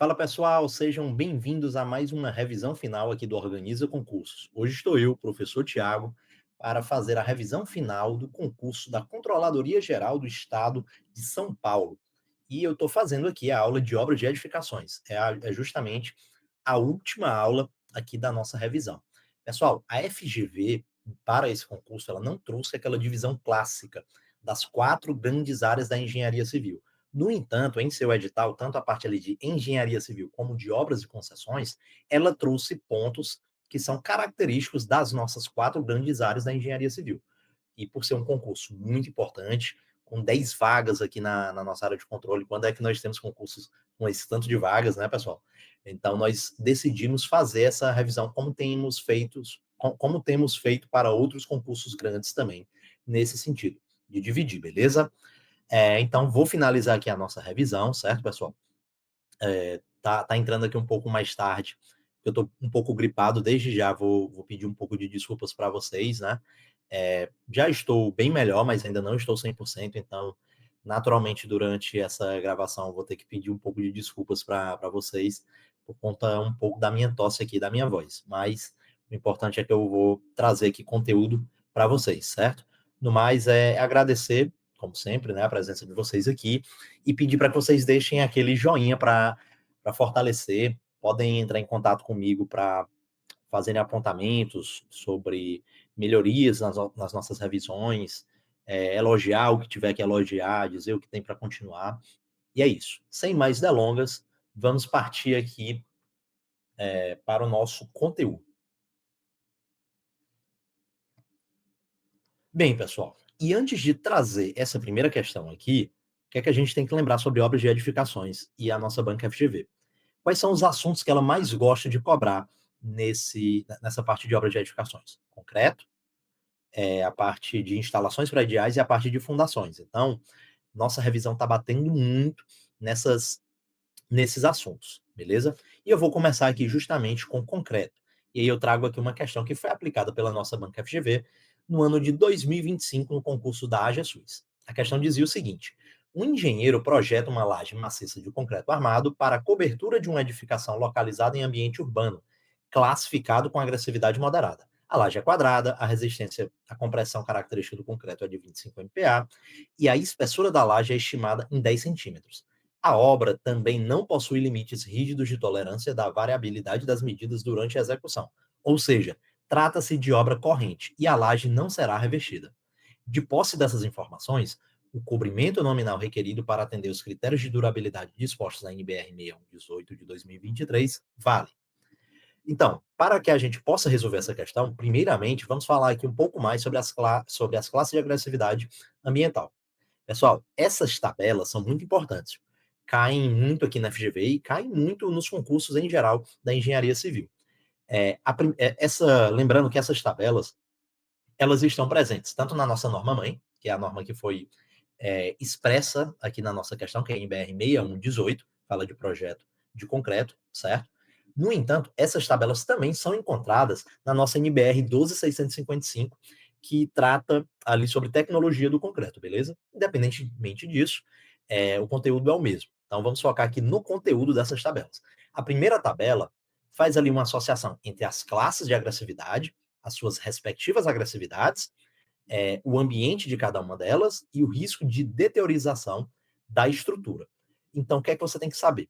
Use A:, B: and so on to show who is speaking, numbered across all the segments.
A: Fala pessoal, sejam bem-vindos a mais uma revisão final aqui do Organiza Concursos. Hoje estou eu, professor Tiago, para fazer a revisão final do concurso da Controladoria Geral do Estado de São Paulo. E eu estou fazendo aqui a aula de obras de edificações. É justamente a última aula aqui da nossa revisão. Pessoal, a FGV, para esse concurso, ela não trouxe aquela divisão clássica das 4 grandes áreas da engenharia civil. No entanto, em seu edital, tanto a parte ali de engenharia civil como de obras e concessões, ela trouxe pontos que são característicos das nossas 4 grandes áreas da engenharia civil. E por ser um concurso muito importante, com 10 vagas aqui na nossa área de controle, quando é que nós temos concursos com esse tanto de vagas, né, pessoal? Então, nós decidimos fazer essa revisão como temos feito para outros concursos grandes também, nesse sentido, de dividir, beleza? Então, vou finalizar aqui a nossa revisão, certo, pessoal? Tá entrando aqui um pouco mais tarde, eu tô um pouco gripado, desde já vou pedir um pouco de desculpas para vocês, né? Já estou bem melhor, mas ainda não estou 100%, então, naturalmente, durante essa gravação, eu vou ter que pedir um pouco de desculpas para vocês, por conta um pouco da minha tosse aqui, da minha voz. Mas o importante é que eu vou trazer aqui conteúdo para vocês, certo? No mais, agradecer, como sempre, né, a presença de vocês aqui e pedir para que vocês deixem aquele joinha para fortalecer. Podem entrar em contato comigo para fazerem apontamentos sobre melhorias nas nossas revisões, elogiar o que tiver que elogiar, dizer o que tem para continuar. E é isso. Sem mais delongas, vamos partir aqui para o nosso conteúdo. Bem, pessoal, e antes de trazer essa primeira questão aqui, o que é que a gente tem que lembrar sobre obras de edificações e a nossa banca FGV? Quais são os assuntos que ela mais gosta de cobrar nessa parte de obras de edificações? Concreto, a parte de instalações prediais e a parte de fundações. Então, nossa revisão está batendo muito nesses assuntos, beleza? E eu vou começar aqui justamente com concreto. E aí eu trago aqui uma questão que foi aplicada pela nossa banca FGV no ano de 2025 no concurso da AGESUS. A questão dizia o seguinte: um engenheiro projeta uma laje maciça de concreto armado para a cobertura de uma edificação localizada em ambiente urbano, classificado com agressividade moderada. A laje é quadrada, a resistência à compressão característica do concreto é de 25 MPa e a espessura da laje é estimada em 10 centímetros. A obra também não possui limites rígidos de tolerância da variabilidade das medidas durante a execução, ou seja, trata-se de obra corrente e a laje não será revestida. De posse dessas informações, o cobrimento nominal requerido para atender os critérios de durabilidade dispostos na NBR 6118 de 2023 vale. Então, para que a gente possa resolver essa questão, primeiramente, vamos falar aqui um pouco mais sobre as classes de agressividade ambiental. Pessoal, essas tabelas são muito importantes. Caem muito aqui na FGV e caem muito nos concursos em geral da engenharia civil. Lembrando que essas tabelas, elas estão presentes tanto na nossa norma-mãe, que é a norma que foi expressa aqui na nossa questão, que é a NBR 6118, fala de projeto de concreto, certo? No entanto, essas tabelas também são encontradas na nossa NBR 12655, que trata ali sobre tecnologia do concreto, beleza? Independentemente disso, o conteúdo é o mesmo. Então, vamos focar aqui no conteúdo dessas tabelas. A primeira tabela faz ali uma associação entre as classes de agressividade, as suas respectivas agressividades, o ambiente de cada uma delas e o risco de deteriorização da estrutura. Então, o que é que você tem que saber?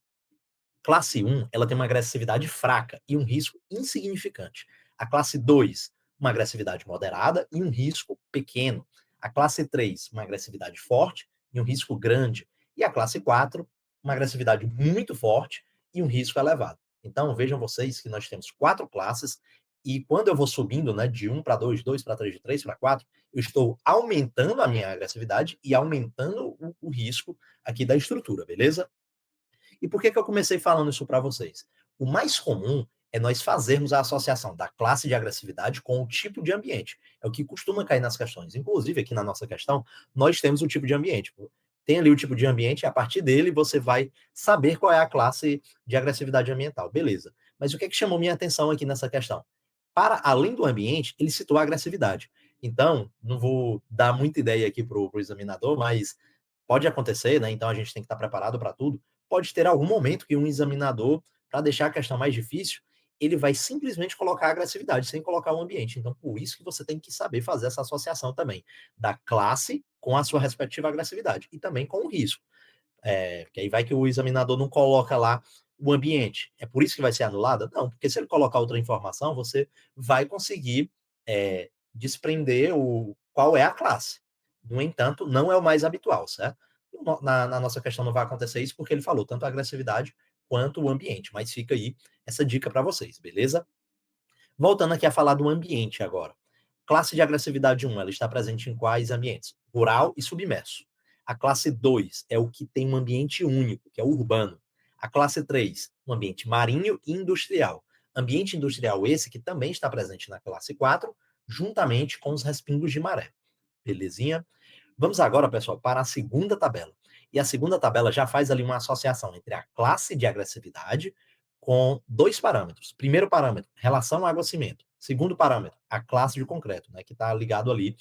A: Classe 1, ela tem uma agressividade fraca e um risco insignificante. A classe 2, uma agressividade moderada e um risco pequeno. A classe 3, uma agressividade forte e um risco grande. E a classe 4, uma agressividade muito forte e um risco elevado. Então, vejam vocês que nós temos 4 classes e quando eu vou subindo, né, de 1 para 2, 2 para 3, de 3 para 4, eu estou aumentando a minha agressividade e aumentando o risco aqui da estrutura, beleza? E por que eu comecei falando isso para vocês? O mais comum é nós fazermos a associação da classe de agressividade com o tipo de ambiente. É o que costuma cair nas questões. Inclusive, aqui na nossa questão, nós temos o tipo de ambiente. Tem ali o tipo de ambiente e a partir dele você vai saber qual é a classe de agressividade ambiental. Beleza. Mas o que chamou minha atenção aqui nessa questão? Para além do ambiente, ele citou a agressividade. Então, não vou dar muita ideia aqui para o examinador, mas pode acontecer, né? Então a gente tem que estar preparado para tudo. pode ter algum momento que um examinador, para deixar a questão mais difícil, ele vai simplesmente colocar a agressividade sem colocar o ambiente. Então, por isso que você tem que saber fazer essa associação também da classe com a sua respectiva agressividade e também com o risco. Que aí vai que o examinador não coloca lá o ambiente. É por isso que vai ser anulada? Não, porque se ele colocar outra informação, você vai conseguir desprender qual é a classe. No entanto, não é o mais habitual, certo? Na nossa questão não vai acontecer isso porque ele falou tanto a agressividade quanto o ambiente, mas fica aí essa dica para vocês, beleza? Voltando aqui a falar do ambiente agora. Classe de agressividade 1, ela está presente em quais ambientes? Rural e submerso. A classe 2 é o que tem um ambiente único, que é o urbano. A classe 3, um ambiente marinho e industrial. Ambiente industrial esse que também está presente na classe 4, juntamente com os respingos de maré. Belezinha? Vamos agora, pessoal, para a segunda tabela. E a segunda tabela já faz ali uma associação entre a classe de agressividade com dois parâmetros. Primeiro parâmetro, relação água-cimento. Segundo parâmetro, a classe de concreto, né, que está ligado ali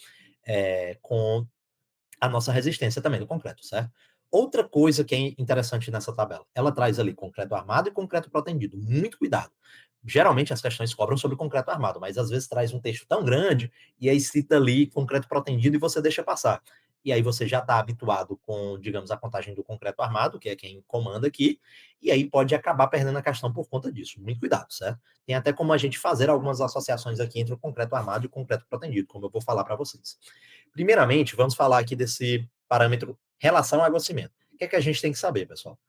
A: com a nossa resistência também do concreto, certo? Outra coisa que é interessante nessa tabela, ela traz ali concreto armado e concreto protendido. Muito cuidado. Geralmente as questões cobram sobre concreto armado, mas às vezes traz um texto tão grande e aí cita ali concreto protendido e você deixa passar. E aí você já está habituado com, digamos, a contagem do concreto armado, que é quem comanda aqui, e aí pode acabar perdendo a questão por conta disso. Muito cuidado, certo? Tem até como a gente fazer algumas associações aqui entre o concreto armado e o concreto protendido, como eu vou falar para vocês. Primeiramente, vamos falar aqui desse parâmetro relação água-cimento. O que é que a gente tem que saber, pessoal?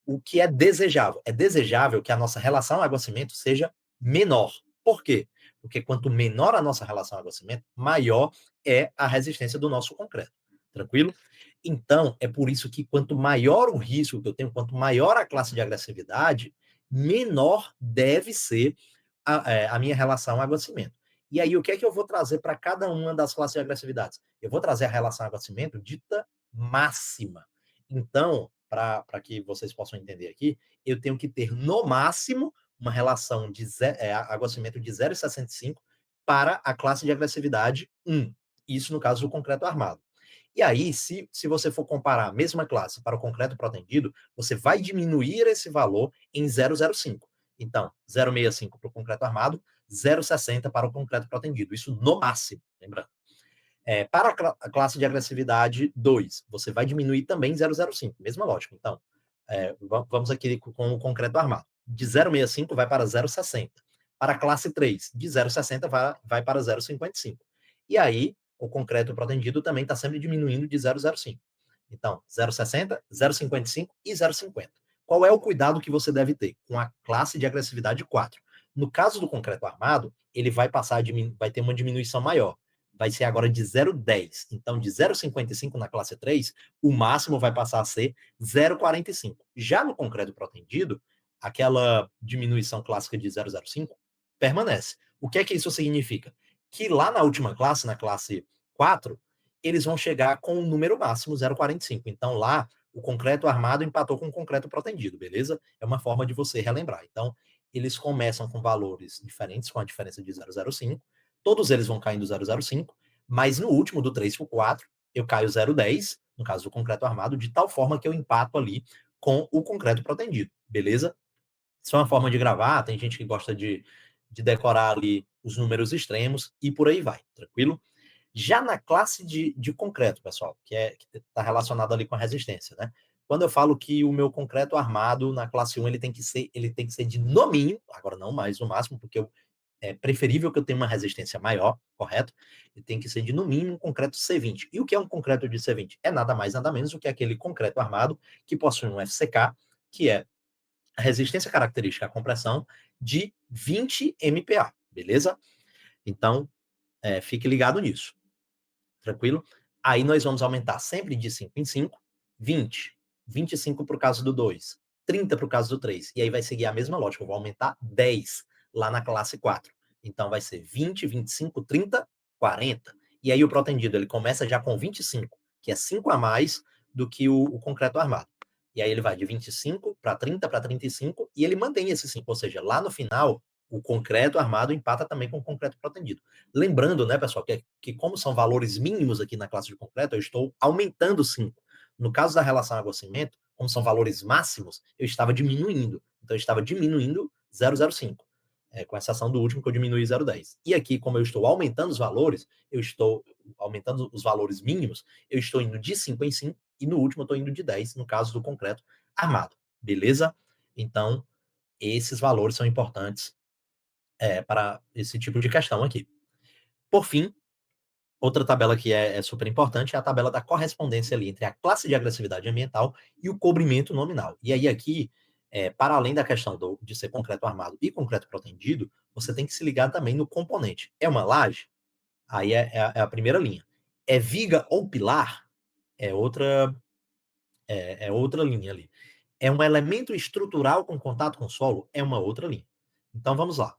A: O que é desejável? É desejável que a nossa relação água-cimento seja menor. Por quê? Porque quanto menor a nossa relação água-cimento, maior é a resistência do nosso concreto. Tranquilo? Então, é por isso que quanto maior o risco que eu tenho, quanto maior a classe de agressividade, menor deve ser a minha relação água-cimento. E aí, o que é que eu vou trazer para cada uma das classes de agressividades? Eu vou trazer a relação água-cimento dita máxima. Então, para que vocês possam entender aqui, eu tenho que ter, no máximo, uma relação de água-cimento de 0,65 para a classe de agressividade 1. Isso no caso do concreto armado. E aí, se você for comparar a mesma classe para o concreto protendido, você vai diminuir esse valor em 0,05. Então, 0,65 para o concreto armado, 0,60 para o concreto protendido. Isso no máximo, lembrando. Para a classe de agressividade 2, você vai diminuir também 0,05, mesma lógica. Então, vamos aqui com o concreto armado. De 0,65 vai para 0,60. Para a classe 3, de 0,60 vai para 0,55. E aí, o concreto protendido também está sempre diminuindo de 0,05. Então, 0,60, 0,55 e 0,50. Qual é o cuidado que você deve ter com a classe de agressividade 4? No caso do concreto armado, ele vai vai ter uma diminuição maior. Vai ser agora de 0,10. Então, de 0,55 na classe 3, o máximo vai passar a ser 0,45. Já no concreto protendido, aquela diminuição clássica de 0,05 permanece. O que é que isso significa? Que lá na última classe, na classe 4, eles vão chegar com o número máximo 0,45. Então lá o concreto armado empatou com o concreto protendido, beleza? É uma forma de você relembrar. Então eles começam com valores diferentes, com a diferença de 0,05. Todos eles vão caindo 0,05, mas no último, do 3 para o 4, eu caio 0,10, no caso do concreto armado, de tal forma que eu empato ali com o concreto protendido, beleza? Isso é uma forma de gravar, tem gente que gosta de decorar ali os números extremos e por aí vai, tranquilo? Já na classe de concreto, pessoal, que está relacionado ali com a resistência, né? Quando eu falo que o meu concreto armado na classe 1 ele tem que ser de no mínimo, agora não mais no máximo, porque é preferível que eu tenha uma resistência maior, correto? Ele tem que ser de no mínimo um concreto C20. E o que é um concreto de C20? É nada mais, nada menos do que aquele concreto armado que possui um FCK, que é a resistência característica à compressão de 20 MPa, beleza? Então, fique ligado nisso. Tranquilo? Aí nós vamos aumentar sempre de 5 em 5, 20, 25 para o caso do 2, 30 para o caso do 3. E aí vai seguir a mesma lógica, eu vou aumentar 10 lá na classe 4. Então vai ser 20, 25, 30, 40. E aí o protendido ele começa já com 25, que é 5 a mais do que o concreto armado. E aí ele vai de 25 para 30 para 35 e ele mantém esse 5, ou seja, lá no final o concreto armado empata também com o concreto protendido. Lembrando, né, pessoal, que como são valores mínimos aqui na classe de concreto, eu estou aumentando 5. No caso da relação água-cimento, como são valores máximos, eu estava diminuindo. Então, eu estava diminuindo 0,05, com exceção do último que eu diminui 0,10. E aqui, como eu estou aumentando os valores, eu estou aumentando os valores mínimos, eu estou indo de 5 em 5, e no último eu estou indo de 10, no caso do concreto armado. Beleza? Então, esses valores são importantes para esse tipo de questão aqui. Por fim, outra tabela que é super importante é a tabela da correspondência ali entre a classe de agressividade ambiental e o cobrimento nominal. E aí aqui, para além da questão de ser concreto armado e concreto protendido, você tem que se ligar também no componente. É uma laje? Aí é a primeira linha. É viga ou pilar? É outra, é outra linha ali. É um elemento estrutural com contato com o solo? É uma outra linha. Então vamos lá.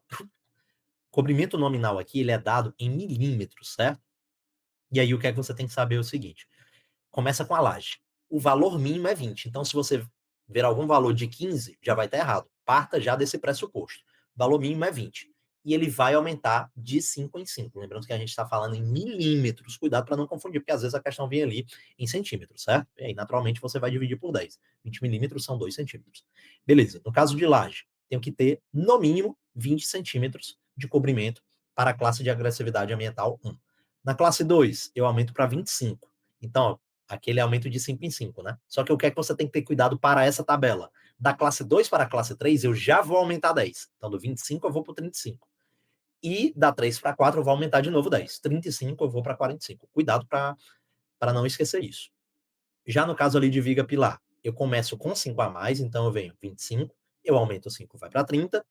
A: Cobrimento nominal aqui, ele é dado em milímetros, certo? E aí o que é que você tem que saber é o seguinte: começa com a laje. O valor mínimo é 20. Então, se você ver algum valor de 15, já vai estar errado. Parta já desse pressuposto. O valor mínimo é 20. E ele vai aumentar de 5 em 5. Lembrando que a gente está falando em milímetros. Cuidado para não confundir, porque às vezes a questão vem ali em centímetros, certo? E aí, naturalmente, você vai dividir por 10. 20 milímetros são 2 centímetros. Beleza. No caso de laje, tenho que ter, no mínimo, 20 centímetros de cobrimento para a classe de agressividade ambiental 1. Na classe 2, eu aumento para 25. Então, aquele aumento de 5 em 5, né? Só que o que é que você tem que ter cuidado para essa tabela? Da classe 2 para a classe 3, eu já vou aumentar 10. Então, do 25 eu vou para o 35. E da 3 para 4 eu vou aumentar de novo 10. 35 eu vou para 45. Cuidado para não esquecer isso. Já no caso ali de viga pilar, eu começo com 5 a mais, então eu venho 25, eu aumento 5, vai para 30,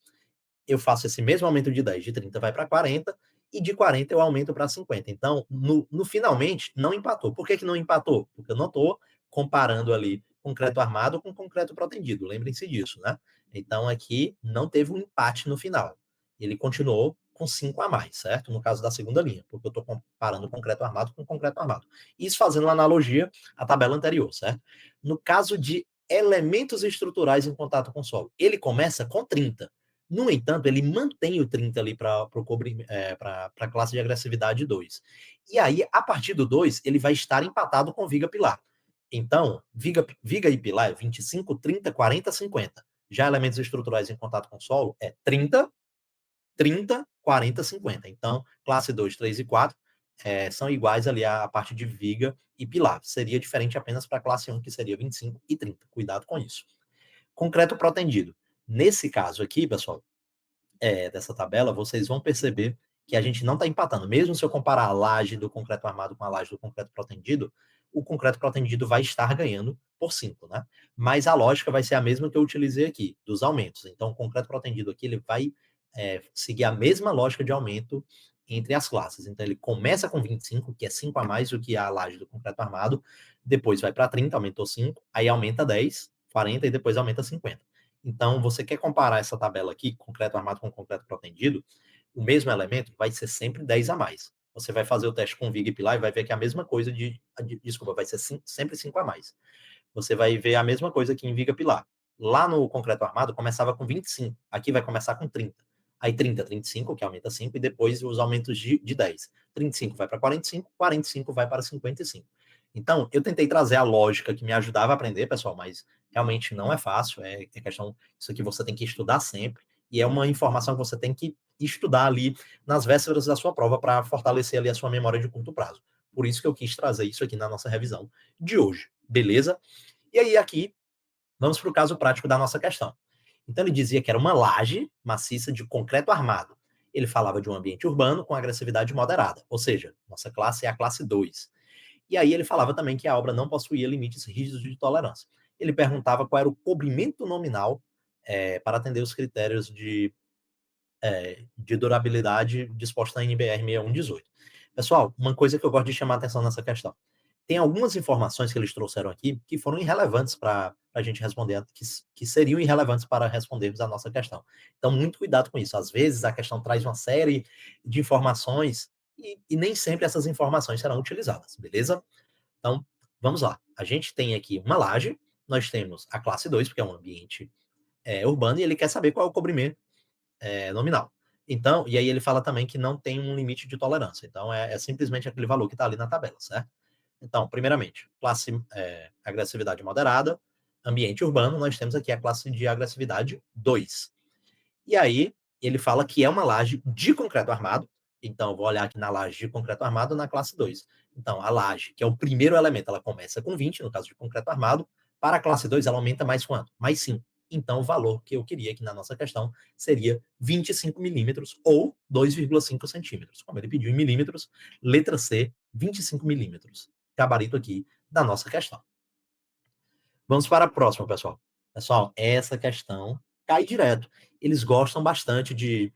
A: eu faço esse mesmo aumento de 10, de 30 vai para 40, e de 40 eu aumento para 50. Então, no finalmente, não empatou. Por que, que não empatou? Porque eu não estou comparando ali concreto armado com concreto protendido. Lembrem-se disso, né? Então, aqui não teve um empate no final. Ele continuou com 5 a mais, certo? No caso da segunda linha, porque eu estou comparando concreto armado com concreto armado. Isso fazendo uma analogia à tabela anterior, certo? No caso de elementos estruturais em contato com o solo, ele começa com 30. No entanto, ele mantém o 30 ali para a classe de agressividade 2. E aí, a partir do 2, ele vai estar empatado com viga pilar. Então, viga e pilar é 25, 30, 40, 50. Já elementos estruturais em contato com o solo é 30, 30, 40, 50. Então, classe 2, 3 e 4 são iguais ali à parte de viga e pilar. Seria diferente apenas para a classe 1, que seria 25 e 30. Cuidado com isso. Concreto protendido. Nesse caso aqui, pessoal, dessa tabela, vocês vão perceber que a gente não está empatando. Mesmo se eu comparar a laje do concreto armado com a laje do concreto protendido, o concreto protendido vai estar ganhando por 5, né? Mas a lógica vai ser a mesma que eu utilizei aqui, dos aumentos. Então, o concreto protendido aqui, ele vai seguir a mesma lógica de aumento entre as classes. Então, ele começa com 25, que é 5 a mais do que a laje do concreto armado, depois vai para 30, aumentou 5, aí aumenta 10, 40 e depois aumenta 50. Então, você quer comparar essa tabela aqui, concreto armado com concreto protendido, o mesmo elemento vai ser sempre 10 a mais. Você vai fazer o teste com viga e pilar e vai ver que é a mesma coisa desculpa, vai ser sempre 5 a mais. Você vai ver a mesma coisa que em viga pilar. Lá no concreto armado começava com 25, aqui vai começar com 30. Aí 30, 35, que aumenta 5, e depois os aumentos de 10. 35 vai para 45, 45 vai para 55. Então, eu tentei trazer a lógica que me ajudava a aprender, pessoal, mas realmente não é fácil, é questão, isso aqui você tem que estudar sempre, e é uma informação que você tem que estudar ali nas vésperas da sua prova para fortalecer ali a sua memória de curto prazo. Por isso que eu quis trazer isso aqui na nossa revisão de hoje, beleza? E aí aqui, vamos para o caso prático da nossa questão. Então ele dizia que era uma laje maciça de concreto armado. Ele falava de um ambiente urbano com agressividade moderada, ou seja, nossa classe é a classe 2. E aí ele falava também que a obra não possuía limites rígidos de tolerância. Ele perguntava qual era o cobrimento nominal para atender os critérios de durabilidade disposta na NBR 6118. Pessoal, uma coisa que eu gosto de chamar a atenção nessa questão. Tem algumas informações que eles trouxeram aqui que foram irrelevantes para a gente responder, que seriam irrelevantes para respondermos a nossa questão. Então, muito cuidado com isso. Às vezes, a questão traz uma série de informações e nem sempre essas informações serão utilizadas, beleza? Então, vamos lá. A gente tem aqui uma laje, nós temos a classe 2, porque é um ambiente urbano, e ele quer saber qual é o cobrimento nominal. Então, e aí ele fala também que não tem um limite de tolerância. Então, é simplesmente aquele valor que está ali na tabela, certo? Então, primeiramente, classe agressividade moderada, ambiente urbano, nós temos aqui a classe de agressividade 2. E aí, ele fala que é uma laje de concreto armado. Então, eu vou olhar aqui na laje de concreto armado na classe 2. Então, a laje, que é o primeiro elemento, ela começa com 20, no caso de concreto armado. Para a classe 2, ela aumenta mais quanto? Mais 5. Então, o valor que eu queria aqui na nossa questão seria 25 milímetros ou 2,5 centímetros. Como ele pediu em milímetros, letra C, 25 milímetros. Gabarito aqui da nossa questão. Vamos para a próxima, pessoal. Pessoal, essa questão cai direto. Eles gostam bastante de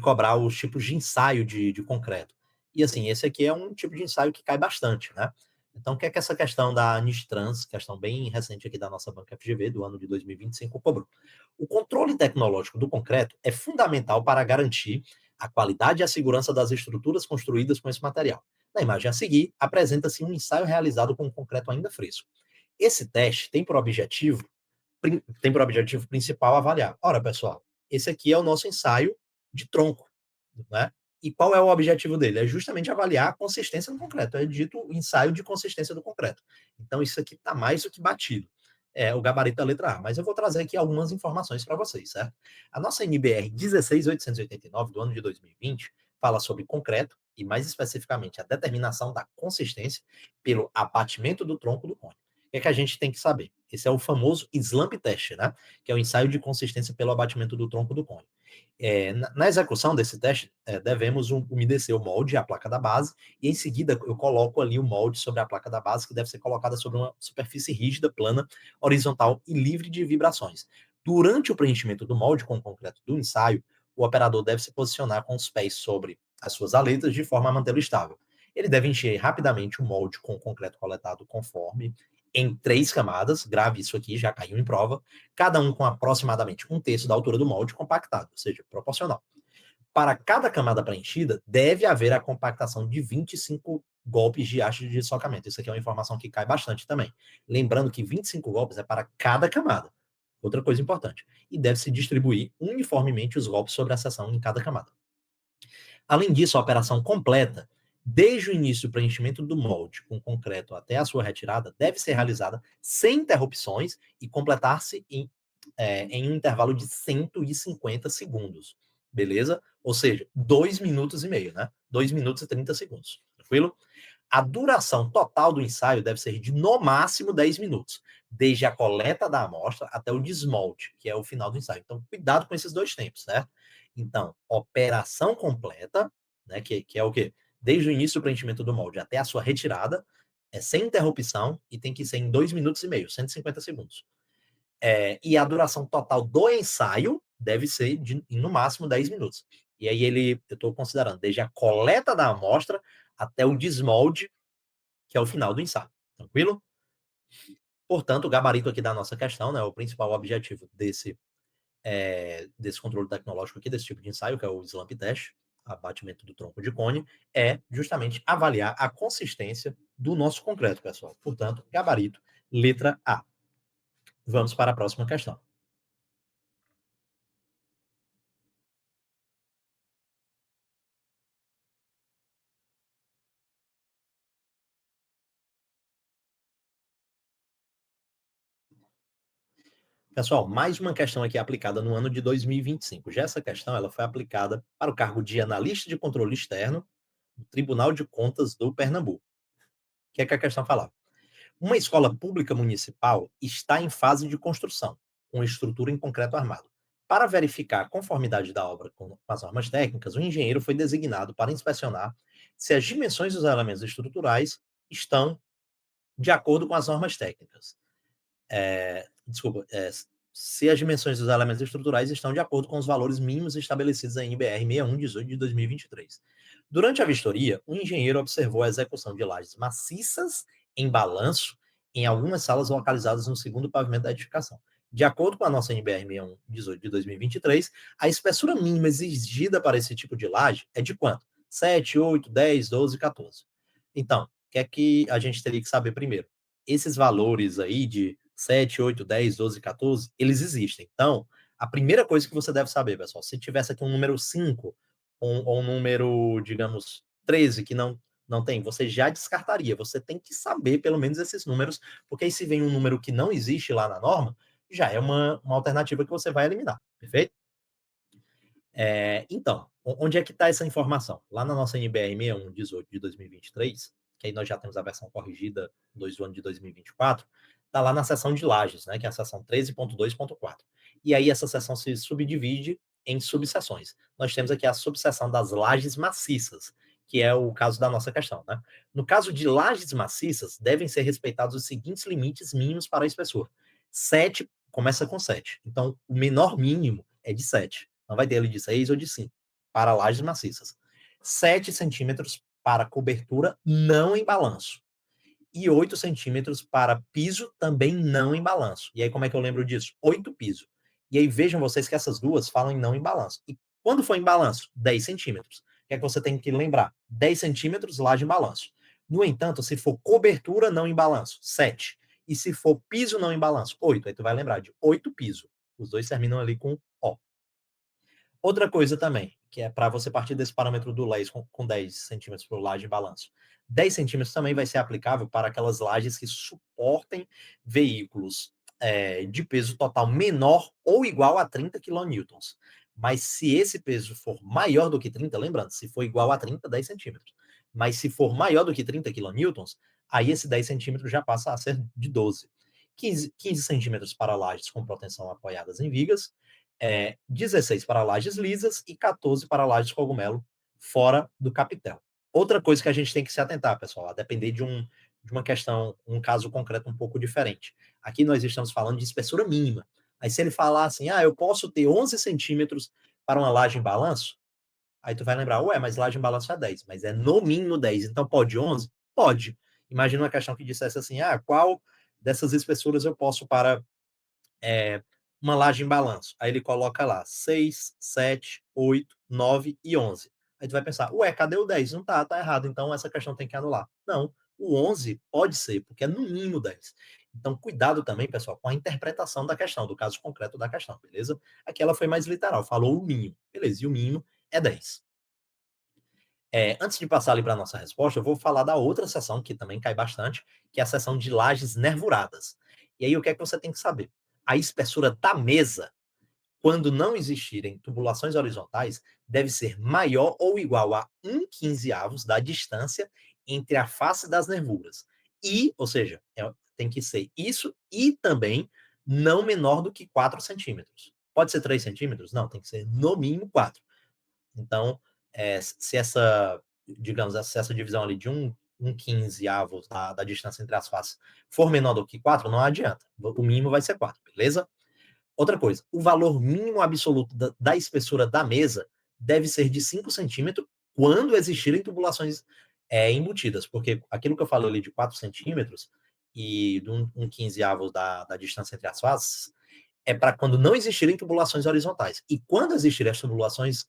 A: cobrar os tipos de ensaio de concreto. E assim, esse aqui é um tipo de ensaio que cai bastante, né? Então, o que é que essa questão da Nistrans, questão bem recente aqui da nossa banca FGV, do ano de 2025, cobrou? O controle tecnológico do concreto é fundamental para garantir a qualidade e a segurança das estruturas construídas com esse material. Na imagem a seguir, apresenta-se um ensaio realizado com concreto ainda fresco. Esse teste tem por objetivo principal avaliar. Ora, pessoal, esse aqui é o nosso ensaio de tronco, né? E qual é o objetivo dele? É justamente avaliar a consistência do concreto. É dito ensaio de consistência do concreto. Então, isso aqui está mais do que batido. É o gabarito da letra A. Mas eu vou trazer aqui algumas informações para vocês, certo? A nossa NBR 16889, do ano de 2020, fala sobre concreto e, mais especificamente, a determinação da consistência pelo abatimento do tronco do cone. O que é que a gente tem que saber? Esse é o famoso slump test, né? Que é o ensaio de consistência pelo abatimento do tronco do cone. Na execução desse teste, devemos umedecer o molde e a placa da base, e em seguida eu coloco ali o molde sobre a placa da base, que deve ser colocada sobre uma superfície rígida, plana, horizontal e livre de vibrações. Durante o preenchimento do molde com o concreto do ensaio, o operador deve se posicionar com os pés sobre as suas aletas de forma a mantê-lo estável. Ele deve encher rapidamente o molde com o concreto coletado conforme em 3 camadas, grave isso aqui, já caiu em prova, cada um com aproximadamente um terço da altura do molde compactado, ou seja, proporcional. Para cada camada preenchida, deve haver a compactação de 25 golpes de haste de socamento. Isso aqui é uma informação que cai bastante também. Lembrando que 25 golpes é para cada camada. Outra coisa importante. E deve se distribuir uniformemente os golpes sobre a seção em cada camada. Além disso, a operação completa, desde o início do preenchimento do molde com concreto até a sua retirada, deve ser realizada sem interrupções e completar-se em um intervalo de 150 segundos. Beleza? Ou seja, 2 minutos e meio, né? 2 minutos e 30 segundos. Tranquilo? A duração total do ensaio deve ser de no máximo 10 minutos, desde a coleta da amostra até o desmolte, que é o final do ensaio. Então, cuidado com esses dois tempos, certo? Então, operação completa, né, que é o quê? Desde o início do preenchimento do molde até a sua retirada, é sem interrupção e tem que ser em 2 minutos e meio, 150 segundos. E a duração total do ensaio deve ser de, no máximo, 10 minutos. E aí eu estou considerando desde a coleta da amostra até o desmolde, que é o final do ensaio. Tranquilo? Portanto, o gabarito aqui da nossa questão, né, o principal objetivo desse controle tecnológico aqui, desse tipo de ensaio, que é o slump test, abatimento do tronco de cone, é justamente avaliar a consistência do nosso concreto, pessoal. Portanto, gabarito, letra A. Vamos para a próxima questão. Pessoal, mais uma questão aqui aplicada no ano de 2025. Já essa questão ela foi aplicada para o cargo de analista de controle externo do Tribunal de Contas do Pernambuco. O que é que a questão falava? Uma escola pública municipal está em fase de construção, com estrutura em concreto armado. Para verificar a conformidade da obra com as normas técnicas, o engenheiro foi designado para inspecionar se as dimensões dos elementos estruturais estão de acordo com as normas técnicas. Desculpa, se as dimensões dos elementos estruturais estão de acordo com os valores mínimos estabelecidos em NBR 6118 de 2023. Durante a vistoria, o engenheiro observou a execução de lajes maciças em balanço em algumas salas localizadas no segundo pavimento da edificação. De acordo com a nossa NBR 6118 de 2023, a espessura mínima exigida para esse tipo de laje é de quanto? 7, 8, 10, 12, 14. Então, o que é que a gente teria que saber primeiro? Esses valores aí de 7, 8, 10, 12, 14, eles existem. Então, a primeira coisa que você deve saber, pessoal, se tivesse aqui um número 5 ou um número, digamos, 13, que Não tem, você já descartaria. Você tem que saber pelo menos esses números, porque aí se vem um número que não existe lá na norma, já é uma alternativa que você vai eliminar, perfeito? Então, onde é que está essa informação? Lá na nossa NBR 6118 de 2023, que aí nós já temos a versão corrigida do ano de 2024, está lá na seção de lajes, né, que é a seção 13.2.4. E aí essa seção se subdivide em subseções. Nós temos aqui a subseção das lajes maciças, que é o caso da nossa questão. Né? No caso de lajes maciças, devem ser respeitados os seguintes limites mínimos para a espessura. 7 começa com 7. Então, o menor mínimo é de 7. Não vai ter ele de 6 ou de 5 para lajes maciças. 7 centímetros para cobertura não em balanço. E 8 centímetros para piso também não em balanço. E aí, como é que eu lembro disso? 8 piso. E aí, vejam vocês que essas duas falam em não em balanço. E quando for em balanço? 10 centímetros. O que é que você tem que lembrar? 10 centímetros laje em balanço. No entanto, se for cobertura não em balanço, 7. E se for piso não em balanço, 8. Aí tu vai lembrar de 8 piso. Os dois terminam ali com O. Outra coisa também, que é para você partir desse parâmetro do LES com 10 centímetros por laje de balanço. 10 centímetros também vai ser aplicável para aquelas lajes que suportem veículos de peso total menor ou igual a 30 quilonewtons. Mas se esse peso for maior do que 30, lembrando, se for igual a 30, 10 centímetros. Mas se for maior do que 30 quilonewtons, aí esse 10 centímetros já passa a ser de 12. 15 centímetros para lajes com proteção apoiadas em vigas, 16 para lajes lisas e 14 para lajes cogumelo fora do capitel. Outra coisa que a gente tem que se atentar, pessoal, a depender de uma questão, um caso concreto um pouco diferente. Aqui nós estamos falando de espessura mínima. Aí se ele falar assim, eu posso ter 11 centímetros para uma laje em balanço, aí tu vai lembrar, ué, mas laje em balanço é 10, mas é no mínimo 10, então pode 11? Pode. Imagina uma questão que dissesse assim, qual dessas espessuras eu posso para uma laje em balanço. Aí ele coloca lá 6, 7, 8, 9 e 11. Aí tu vai pensar, ué, cadê o 10? Não tá errado, então essa questão tem que anular. Não, o 11 pode ser, porque é no mínimo 10. Então, cuidado também, pessoal, com a interpretação da questão, do caso concreto da questão, beleza? Aqui ela foi mais literal, falou o mínimo, beleza, e o mínimo é 10. Antes de passar ali para a nossa resposta, eu vou falar da outra seção, que também cai bastante, que é a seção de lajes nervuradas. E aí, o que é que você tem que saber? A espessura da mesa, quando não existirem tubulações horizontais, deve ser maior ou igual a 1/15 da distância entre a face das nervuras. E, ou seja, tem que ser isso e também não menor do que 4 centímetros. Pode ser 3 centímetros? Não, tem que ser no mínimo 4. Então, se essa, digamos, se essa divisão ali de um 15 avos da distância entre as faces for menor do que 4, não adianta. O mínimo vai ser 4, beleza? Outra coisa, o valor mínimo absoluto da espessura da mesa deve ser de 5 centímetros quando existirem tubulações embutidas, porque aquilo que eu falei ali de 4 centímetros e de um 15 avos da distância entre as faces é para quando não existirem tubulações horizontais. E quando existirem as tubulações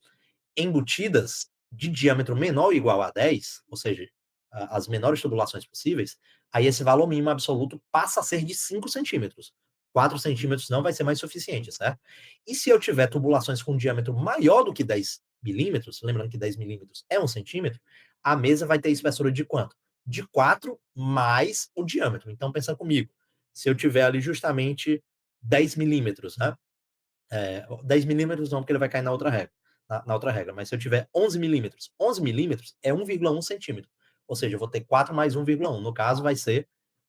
A: embutidas de diâmetro menor ou igual a 10, ou seja, as menores tubulações possíveis, aí esse valor mínimo absoluto passa a ser de 5 centímetros. 4 centímetros não vai ser mais suficiente, certo? E se eu tiver tubulações com diâmetro maior do que 10 milímetros, lembrando que 10 milímetros é 1 centímetro, a mesa vai ter espessura de quanto? De 4 mais o diâmetro. Então, pensa comigo. Se eu tiver ali justamente 10 milímetros, né? 10 milímetros não, porque ele vai cair na outra regra. Na outra regra, mas se eu tiver 11 milímetros é 1,1 centímetro. Ou seja, eu vou ter 4 mais 1,1. No caso, vai ser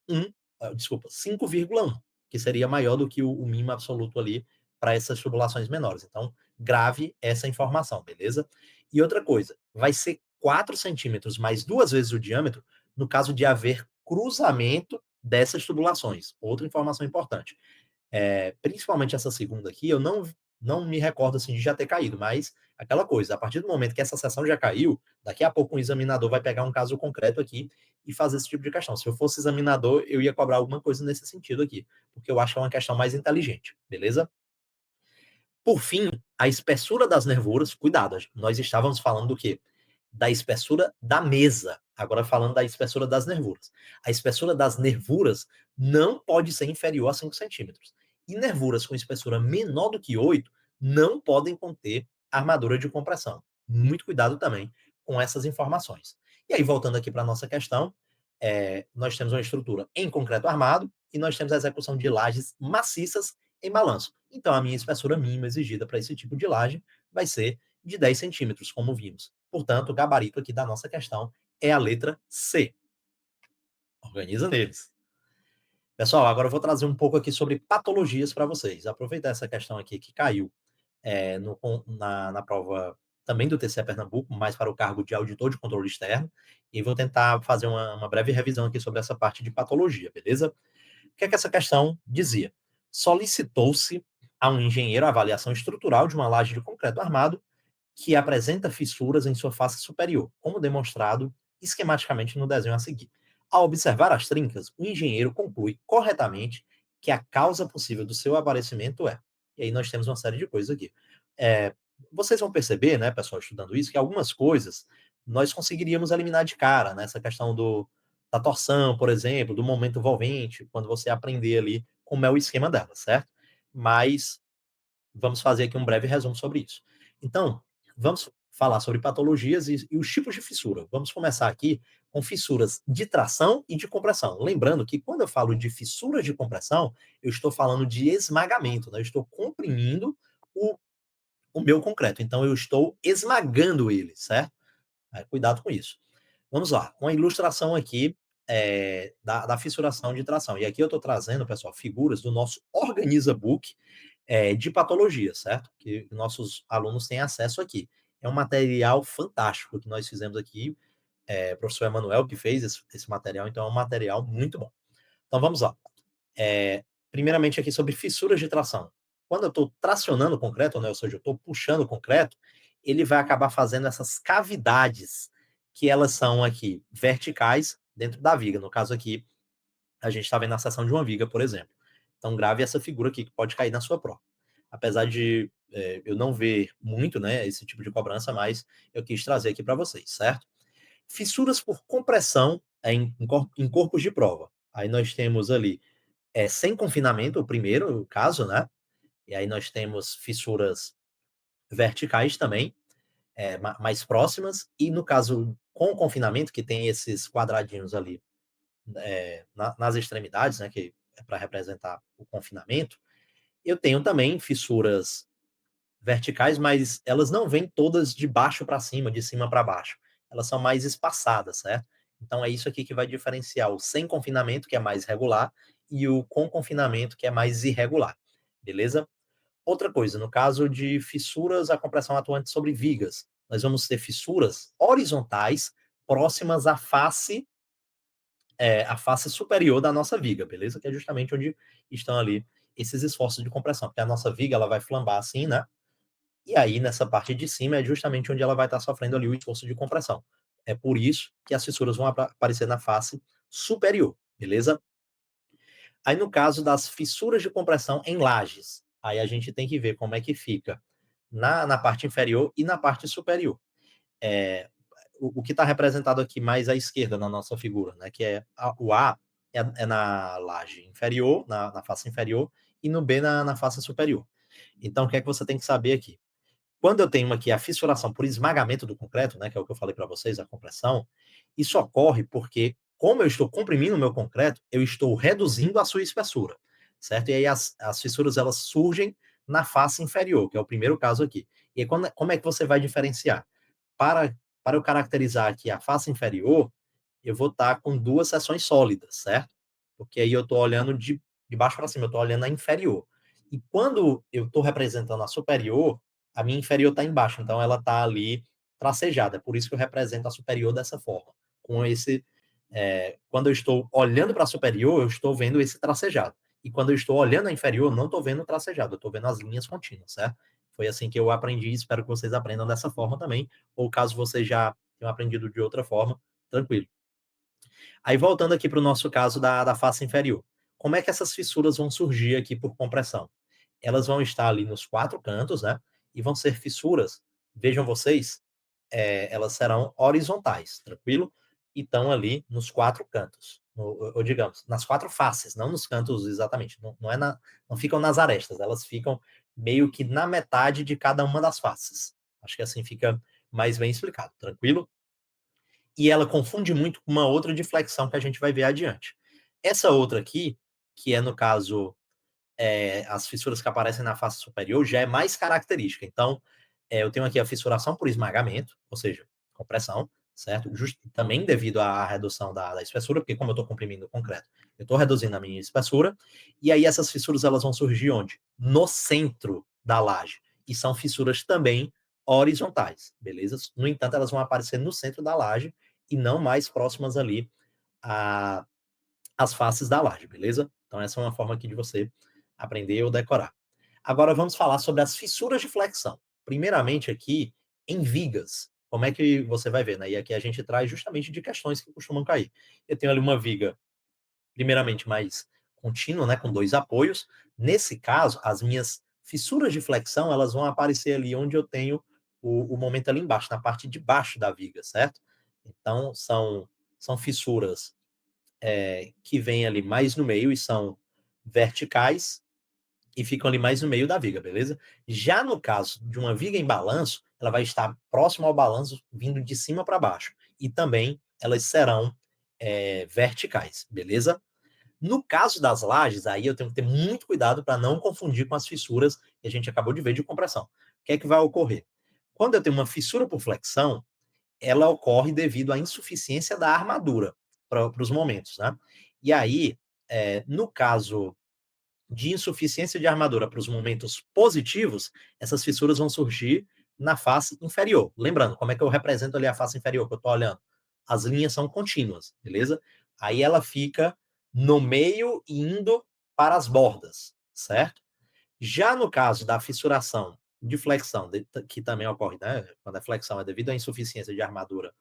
A: 5,1, que seria maior do que o mínimo absoluto ali para essas tubulações menores. Então, grave essa informação, beleza? E outra coisa, vai ser 4 centímetros mais 2 vezes o diâmetro no caso de haver cruzamento dessas tubulações. Outra informação importante. Principalmente essa segunda aqui, eu não me recordo assim de já ter caído, mas aquela coisa, a partir do momento que essa sessão já caiu, daqui a pouco um examinador vai pegar um caso concreto aqui e fazer esse tipo de questão. Se eu fosse examinador, eu ia cobrar alguma coisa nesse sentido aqui, porque eu acho que é uma questão mais inteligente, beleza? Por fim, a espessura das nervuras, cuidado, nós estávamos falando do quê? Da espessura da mesa. Agora falando da espessura das nervuras. A espessura das nervuras não pode ser inferior a 5 centímetros. E nervuras com espessura menor do que 8 não podem conter armadura de compressão. Muito cuidado também com essas informações. E aí, voltando aqui para a nossa questão, nós temos uma estrutura em concreto armado e nós temos a execução de lajes maciças em balanço. Então, a minha espessura mínima exigida para esse tipo de laje vai ser de 10 centímetros, como vimos. Portanto, o gabarito aqui da nossa questão é a letra C. Organiza neles. Pessoal, agora eu vou trazer um pouco aqui sobre patologias para vocês. Aproveitar essa questão aqui que caiu na prova também do TCE Pernambuco, mais para o cargo de auditor de controle externo, e vou tentar fazer uma breve revisão aqui sobre essa parte de patologia, beleza? O que é que essa questão dizia? Solicitou-se a um engenheiro a avaliação estrutural de uma laje de concreto armado que apresenta fissuras em sua face superior, como demonstrado esquematicamente no desenho a seguir. Ao observar as trincas, o engenheiro conclui corretamente que a causa possível do seu aparecimento é. E aí nós temos uma série de coisas aqui. É, vocês vão perceber, né, pessoal, estudando isso, que algumas coisas nós conseguiríamos eliminar de cara, né? Essa questão da torção, por exemplo, do momento envolvente, quando você aprender ali como é o esquema dela, certo? Mas vamos fazer aqui um breve resumo sobre isso. Então, vamos falar sobre patologias e os tipos de fissura. Vamos começar aqui com fissuras de tração e de compressão. Lembrando que quando eu falo de fissuras de compressão, eu estou falando de esmagamento, né? Eu estou comprimindo o, o meu concreto. Então, eu estou esmagando ele, certo? Cuidado com isso. Vamos lá, uma ilustração aqui da fissuração de tração. E aqui eu estou trazendo, pessoal, figuras do nosso Organiza Book de patologia, certo? Que nossos alunos têm acesso aqui. É um material fantástico que nós fizemos aqui, o professor Emanuel que fez esse material, então é um material muito bom. Então vamos lá. Primeiramente aqui sobre fissuras de tração. Quando eu estou tracionando o concreto, né, ou seja, eu estou puxando o concreto, ele vai acabar fazendo essas cavidades que elas são aqui verticais dentro da viga. No caso aqui, a gente está vendo a seção de uma viga, por exemplo. Então grave essa figura aqui que pode cair na sua prova. Apesar de eu não ver muito, né, esse tipo de cobrança, mas eu quis trazer aqui para vocês, certo? Fissuras por compressão em corpos de prova. Aí nós temos ali sem confinamento, o primeiro caso, né? E aí nós temos fissuras verticais também, mais próximas, e no caso com confinamento, que tem esses quadradinhos ali nas extremidades, né, que é para representar o confinamento, eu tenho também fissuras verticais, mas elas não vêm todas de baixo para cima, de cima para baixo. Elas são mais espaçadas, certo? Então é isso aqui que vai diferenciar o sem confinamento, que é mais regular, e o com confinamento, que é mais irregular. Beleza? Outra coisa, no caso de fissuras, a compressão atuante sobre vigas, nós vamos ter fissuras horizontais próximas à face superior da nossa viga, beleza? Que é justamente onde estão ali esses esforços de compressão, porque a nossa viga ela vai flambar assim, né? E aí, nessa parte de cima, é justamente onde ela vai estar sofrendo ali o esforço de compressão. É por isso que as fissuras vão aparecer na face superior, beleza? Aí, no caso das fissuras de compressão em lajes, aí a gente tem que ver como é que fica na parte inferior e na parte superior. É, o que está representado aqui mais à esquerda na nossa figura, né? Que o A é na laje inferior, na face inferior, e no B na face superior. Então, o que é que você tem que saber aqui? Quando eu tenho aqui a fissuração por esmagamento do concreto, né, que é o que eu falei para vocês, a compressão, isso ocorre porque, como eu estou comprimindo o meu concreto, eu estou reduzindo a sua espessura, certo? E aí as fissuras elas surgem na face inferior, que é o primeiro caso aqui. E aí, como é que você vai diferenciar? Para, para eu caracterizar aqui a face inferior, eu vou estar com duas seções sólidas, certo? Porque aí eu estou olhando de baixo para cima, eu estou olhando a inferior. E quando eu estou representando a superior, a minha inferior está embaixo, então ela está ali tracejada. É por isso que eu represento a superior dessa forma. Com esse, quando eu estou olhando para a superior, eu estou vendo esse tracejado. E quando eu estou olhando a inferior, não estou vendo o tracejado, eu estou vendo as linhas contínuas, certo? Foi assim que eu aprendi, espero que vocês aprendam dessa forma também, ou caso vocês já tenham aprendido de outra forma, tranquilo. Aí voltando aqui para o nosso caso da face inferior. Como é que essas fissuras vão surgir aqui por compressão? Elas vão estar ali nos quatro cantos, né? E vão ser fissuras, vejam vocês, elas serão horizontais, tranquilo? E estão ali nos quatro cantos, ou digamos, nas quatro faces, não nos cantos exatamente, não, não ficam nas arestas, elas ficam meio que na metade de cada uma das faces. Acho que assim fica mais bem explicado, tranquilo? e ela confunde muito com uma outra de flexão que a gente vai ver adiante. Essa outra aqui, que é no caso as fissuras que aparecem na face superior, já é mais característica. Então, eu tenho aqui a fissuração por esmagamento, ou seja, compressão, certo? Também devido à redução da espessura, porque como eu estou comprimindo o concreto, eu estou reduzindo a minha espessura, e aí essas fissuras elas vão surgir onde? No centro da laje. E são fissuras também horizontais, beleza? No entanto, elas vão aparecer no centro da laje e não mais próximas ali a as faces da laje, beleza? Então essa é uma forma aqui de você aprender ou decorar. Agora vamos falar sobre as fissuras de flexão. Primeiramente aqui, em vigas. Como é que você vai ver, né? E aqui a gente traz justamente de questões que costumam cair. Eu tenho ali uma viga, primeiramente mais contínua, né, com dois apoios. Nesse caso, as minhas fissuras de flexão, elas vão aparecer ali onde eu tenho o momento ali embaixo, na parte de baixo da viga, certo? Então, são fissuras que vêm ali mais no meio e são verticais e ficam ali mais no meio da viga, beleza? Já no caso de uma viga em balanço, ela vai estar próxima ao balanço, vindo de cima para baixo. E também elas serão verticais, beleza? No caso das lajes, aí eu tenho que ter muito cuidado para não confundir com as fissuras que a gente acabou de ver de compressão. O que é que vai ocorrer? Quando eu tenho uma fissura por flexão, ela ocorre devido à insuficiência da armadura para os momentos, né? E aí, no caso de insuficiência de armadura para os momentos positivos, essas fissuras vão surgir na face inferior. Lembrando, como é que eu represento ali a face inferior que eu estou olhando? As linhas são contínuas, beleza? Aí ela fica no meio e indo para as bordas, certo? Já no caso da fissuração de flexão, que também ocorre, né? Quando a flexão é devido à insuficiência de armadura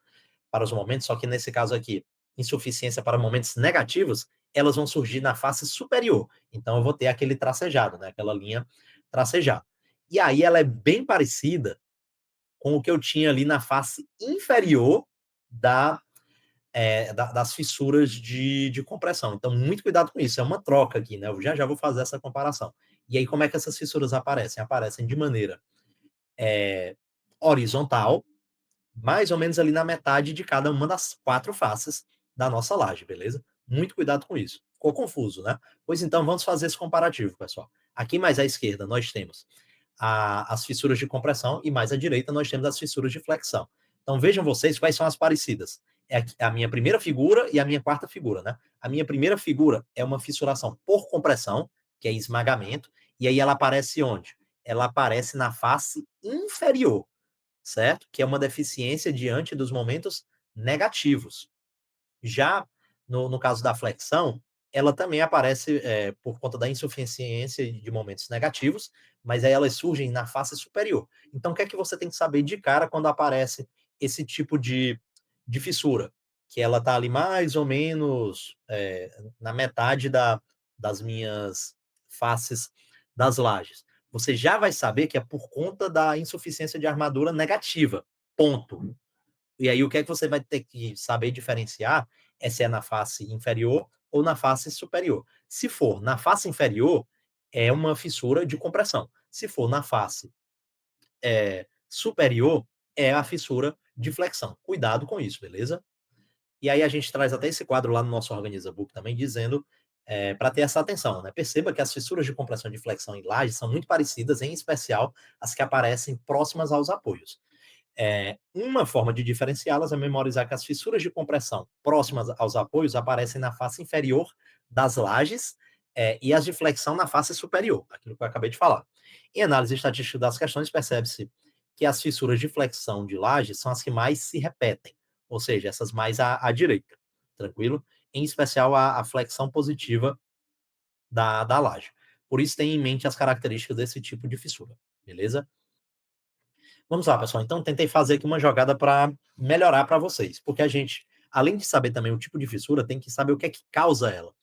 A: para os momentos, só que nesse caso aqui, insuficiência para momentos negativos, elas vão surgir na face superior. Então eu vou ter aquele tracejado, né? Aquela linha tracejada. E aí ela é bem parecida com o que eu tinha ali na face inferior das fissuras de compressão. Então, muito cuidado com isso. É uma troca aqui, né? Eu já vou fazer essa comparação. E aí, como é que essas fissuras aparecem? Aparecem de maneira horizontal, mais ou menos ali na metade de cada uma das quatro faces da nossa laje, beleza? Muito cuidado com isso. Ficou confuso, né? Pois então, vamos fazer esse comparativo, pessoal. Aqui mais à esquerda nós temos as fissuras de compressão e mais à direita nós temos as fissuras de flexão. Então vejam vocês quais são as parecidas. É a minha primeira figura e a minha quarta figura, né? A minha primeira figura é uma fissuração por compressão, que é esmagamento, e aí ela aparece onde? Ela aparece na face inferior, certo? Que é uma deficiência diante dos momentos negativos. Já no caso da flexão, ela também aparece por conta da insuficiência de momentos negativos, mas aí elas surgem na face superior. Então, o que é que você tem que saber de cara quando aparece esse tipo de fissura? Que ela está ali mais ou menos na metade das minhas faces das lajes. Você já vai saber que é por conta da insuficiência de armadura negativa. Ponto. E aí o que é que você vai ter que saber diferenciar é se é na face inferior ou na face superior. Se for na face inferior, é uma fissura de compressão. Se for na face superior, é a fissura de flexão. Cuidado com isso, beleza? E aí a gente traz até esse quadro lá no nosso Organiza Book também, dizendo para ter essa atenção, né? Perceba que as fissuras de compressão de flexão em laje são muito parecidas, em especial as que aparecem próximas aos apoios. Uma forma de diferenciá-las é memorizar que as fissuras de compressão próximas aos apoios aparecem na face inferior das lajes e as de flexão na face superior, aquilo que eu acabei de falar. Em análise estatística das questões, percebe-se que as fissuras de flexão de laje são as que mais se repetem, ou seja, essas mais à direita, tranquilo? Em especial a flexão positiva da laje. Por isso, tenha em mente as características desse tipo de fissura, beleza? Vamos lá, pessoal. Então, tentei fazer aqui uma jogada para melhorar para vocês, porque a gente, além de saber também o tipo de fissura, tem que saber o que é que causa ela.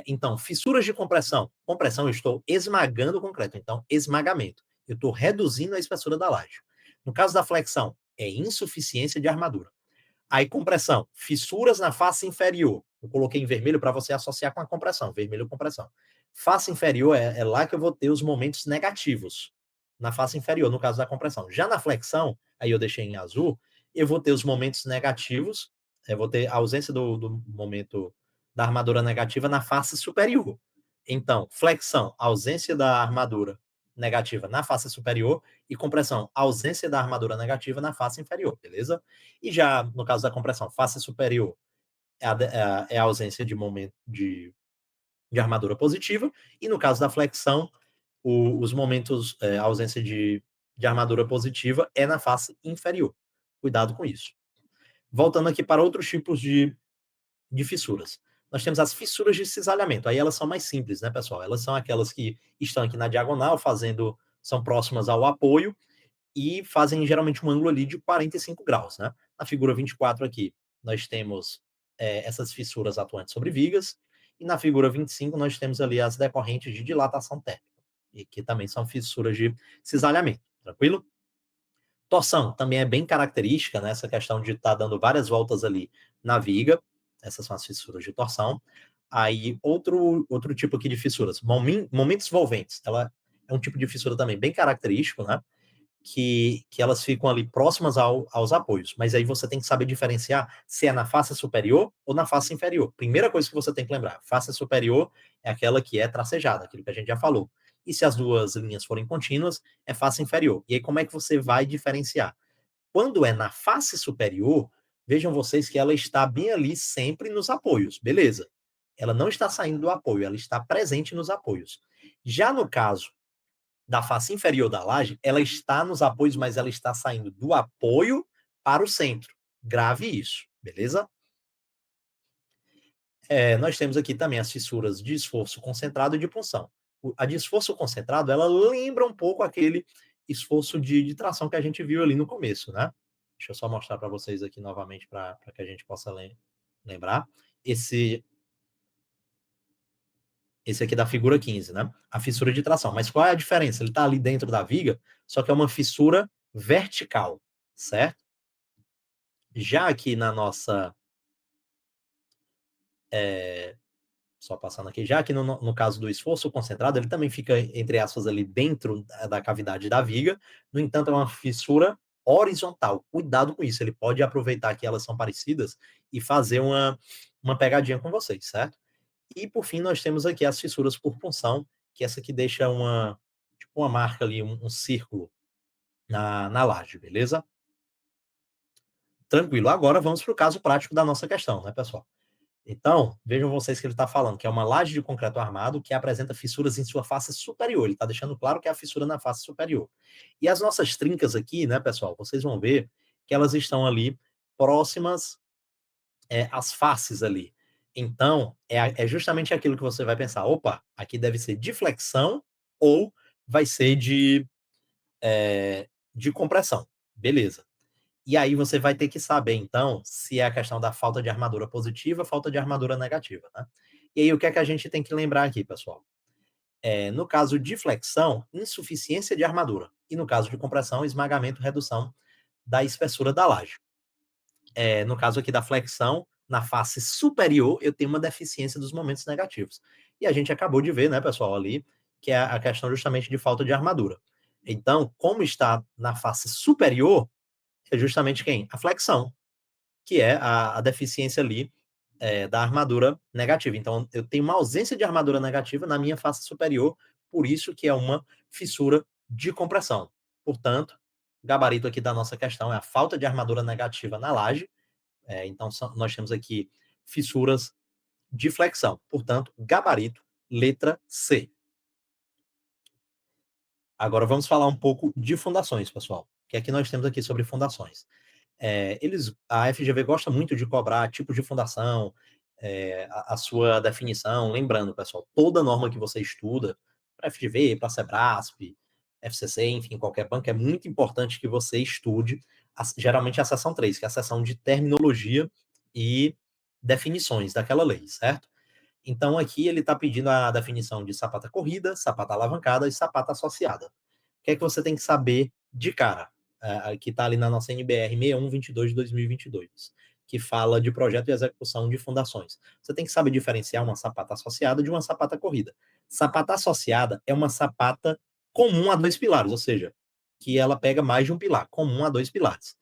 A: Então, fissuras de compressão. Compressão, eu estou esmagando o concreto. Então, esmagamento. Eu estou reduzindo a espessura da laje. No caso da flexão, é insuficiência de armadura. Aí, compressão. Fissuras na face inferior. Eu coloquei em vermelho para você associar com a compressão. Vermelho, compressão. Face inferior é lá que eu vou ter os momentos negativos. Na face inferior, no caso da compressão. Já na flexão, aí eu deixei em azul, eu vou ter os momentos negativos eu vou ter a ausência do momento da armadura negativa na face superior. Então, flexão, ausência da armadura negativa na face superior, e compressão, ausência da armadura negativa na face inferior, beleza? E já no caso da compressão, face superior é a ausência de momento de armadura positiva, e no caso da flexão, os momentos, a ausência de armadura positiva é na face inferior. Cuidado com isso. Voltando aqui para outros tipos de fissuras. Nós temos as fissuras de cisalhamento. Aí elas são mais simples, né, pessoal? Elas são aquelas que estão aqui na diagonal, são próximas ao apoio e fazem geralmente um ângulo ali de 45 graus, né? Na figura 24 aqui, nós temos essas fissuras atuantes sobre vigas, e na figura 25 nós temos ali as decorrentes de dilatação térmica, e que também são fissuras de cisalhamento, tranquilo? Torção também é bem característica, né? Essa questão de estar dando várias voltas ali na viga, essas são as fissuras de torção. Aí, outro tipo aqui de fissuras, momentos volventes, ela é um tipo de fissura também bem característico, né? Que elas ficam ali próximas aos apoios, mas aí você tem que saber diferenciar se é na face superior ou na face inferior. Primeira coisa que você tem que lembrar, face superior é aquela que é tracejada, aquilo que a gente já falou. E se as duas linhas forem contínuas, é face inferior. E aí como é que você vai diferenciar? Quando é na face superior, vejam vocês que ela está bem ali sempre nos apoios, beleza? Ela não está saindo do apoio, ela está presente nos apoios. Já no caso da face inferior da laje, ela está nos apoios, mas ela está saindo do apoio para o centro. Grave isso, beleza? Nós temos aqui também as fissuras de esforço concentrado e de punção. A de esforço concentrado, ela lembra um pouco aquele esforço de tração que a gente viu ali no começo, né? Deixa eu só mostrar para vocês aqui novamente para que a gente possa lembrar. Esse aqui é da figura 15, né? A fissura de tração. Mas qual é a diferença? Ele está ali dentro da viga, só que é uma fissura vertical, certo? Já aqui na nossa. Só passando aqui, já aqui no caso do esforço concentrado, ele também fica, entre aspas, ali dentro da cavidade da viga. No entanto, é uma fissura horizontal. Cuidado com isso, ele pode aproveitar que elas são parecidas e fazer uma pegadinha com vocês, certo? E por fim, nós temos aqui as fissuras por punção, que essa aqui deixa tipo uma marca ali, um círculo na laje, beleza? Tranquilo. Agora vamos para o caso prático da nossa questão, né, pessoal? Então, vejam vocês que ele está falando que é uma laje de concreto armado que apresenta fissuras em sua face superior. Ele está deixando claro que é a fissura na face superior. E as nossas trincas aqui, né, pessoal, vocês vão ver que elas estão ali próximas às faces ali. Então, é justamente aquilo que você vai pensar: opa, aqui deve ser de flexão ou vai ser de compressão. Beleza. E aí você vai ter que saber, então, se é a questão da falta de armadura positiva, falta de armadura negativa, né? E aí o que é que a gente tem que lembrar aqui, pessoal? No caso de flexão, insuficiência de armadura. E no caso de compressão, esmagamento, redução da espessura da laje. No caso aqui da flexão, na face superior, eu tenho uma deficiência dos momentos negativos. E a gente acabou de ver, né, pessoal, ali, que é a questão justamente de falta de armadura. Então, como está na face superior, é justamente quem? A flexão, que é a deficiência ali da armadura negativa. Então, eu tenho uma ausência de armadura negativa na minha face superior, por isso que é uma fissura de compressão. Portanto, o gabarito aqui da nossa questão é a falta de armadura negativa na laje. Então, nós temos aqui fissuras de flexão. Portanto, gabarito, letra C. Agora vamos falar um pouco de fundações, pessoal. Que aqui nós temos aqui sobre fundações. A FGV gosta muito de cobrar tipo de fundação, a sua definição. Lembrando, pessoal, toda norma que você estuda, para FGV, para Sebrasp, FCC, enfim, qualquer banco, é muito importante que você estude, geralmente a seção 3, que é a seção de terminologia e definições daquela lei, certo? Então, aqui ele está pedindo a definição de sapata corrida, sapata alavancada e sapata associada. O que é que você tem que saber de cara? Que está ali na nossa NBR 6122 de 2022, que fala de projeto e execução de fundações. Você tem que saber diferenciar uma sapata associada de uma sapata corrida. Sapata associada é uma sapata comum a dois pilares, ou seja, que ela pega mais de um pilar, comum a dois pilares.